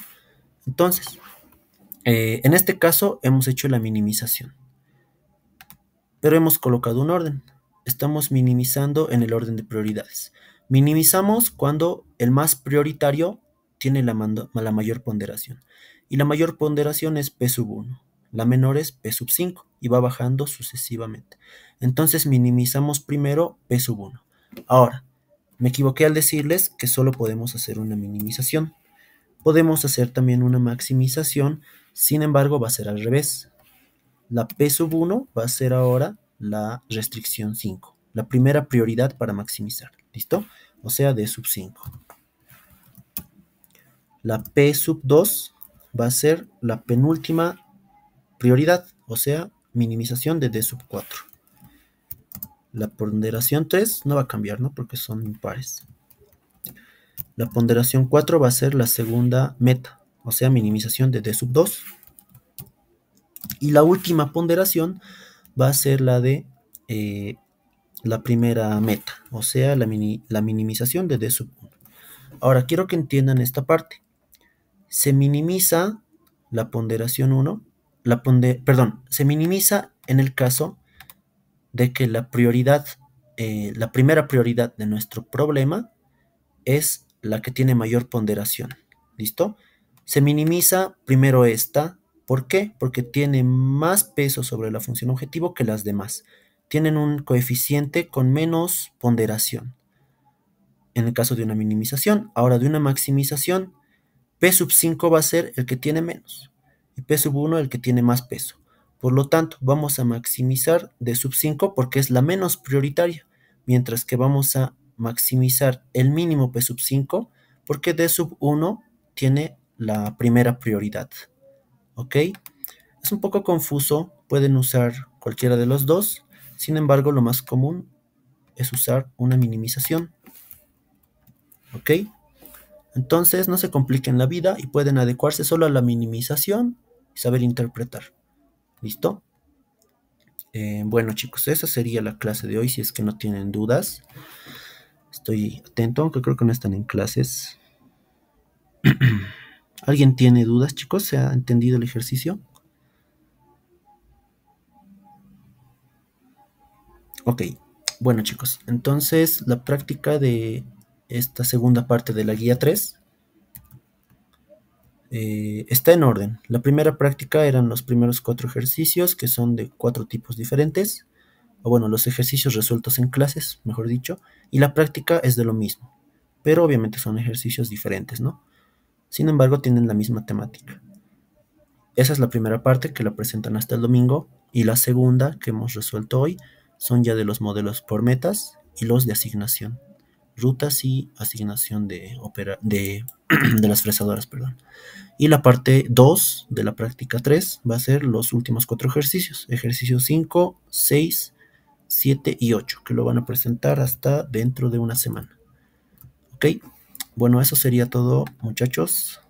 Entonces, en este caso hemos hecho la minimización, pero hemos colocado un orden. Estamos minimizando en el orden de prioridades. Minimizamos cuando el más prioritario tiene la mayor ponderación. Y la mayor ponderación es P sub 1. La menor es P sub 5 y va bajando sucesivamente. Entonces minimizamos primero P sub 1. Ahora, me equivoqué al decirles que solo podemos hacer una minimización. Podemos hacer también una maximización, sin embargo va a ser al revés. La P sub 1 va a ser ahora la restricción 5, la primera prioridad para maximizar, ¿listo? O sea, D sub 5. La P sub 2 va a ser la penúltima prioridad, o sea, minimización de D sub 4. La ponderación 3 no va a cambiar, ¿no? Porque son impares. La ponderación 4 va a ser la segunda meta, o sea, minimización de D sub 2. Y la última ponderación va a ser la de la primera meta, o sea, la minimización de D sub 1. Ahora, quiero que entiendan esta parte. Se minimiza la ponderación 1, se minimiza en el caso de que la prioridad, la primera prioridad de nuestro problema es la que tiene mayor ponderación. ¿Listo? Se minimiza primero esta. ¿Por qué? Porque tiene más peso sobre la función objetivo que las demás. Tienen un coeficiente con menos ponderación. En el caso de una minimización. Ahora, de una maximización, P sub 5 va a ser el que tiene menos. Y P sub 1 el que tiene más peso. Por lo tanto, vamos a maximizar D sub 5 porque es la menos prioritaria. Mientras que vamos a maximizar el mínimo P sub 5 porque D sub 1 tiene la primera prioridad. ¿Ok? Es un poco confuso, pueden usar cualquiera de los dos, sin embargo lo más común es usar una minimización. ¿Ok? Entonces no se compliquen la vida y pueden adecuarse solo a la minimización y saber interpretar. ¿Listo? Bueno chicos, esa sería la clase de hoy si es que no tienen dudas. Estoy atento, aunque creo que no están en clases. ¿Alguien tiene dudas, chicos? ¿Se ha entendido el ejercicio? Ok, bueno chicos, entonces la práctica de esta segunda parte de la guía 3 está en orden. La primera práctica eran los primeros 4 ejercicios que son de 4 tipos diferentes, o bueno, los ejercicios resueltos en clases, mejor dicho, y la práctica es de lo mismo, pero obviamente son ejercicios diferentes, ¿no? Sin embargo, tienen la misma temática. Esa es la primera parte que la presentan hasta el domingo, y la segunda que hemos resuelto hoy son ya de los modelos por metas y los de asignación, rutas y asignación de las fresadoras, perdón. Y la parte 2 de la práctica 3 va a ser los últimos 4 ejercicios, ejercicios 5, 6, 7 y 8, que lo van a presentar hasta dentro de una semana. ¿Ok? Bueno, eso sería todo, muchachos.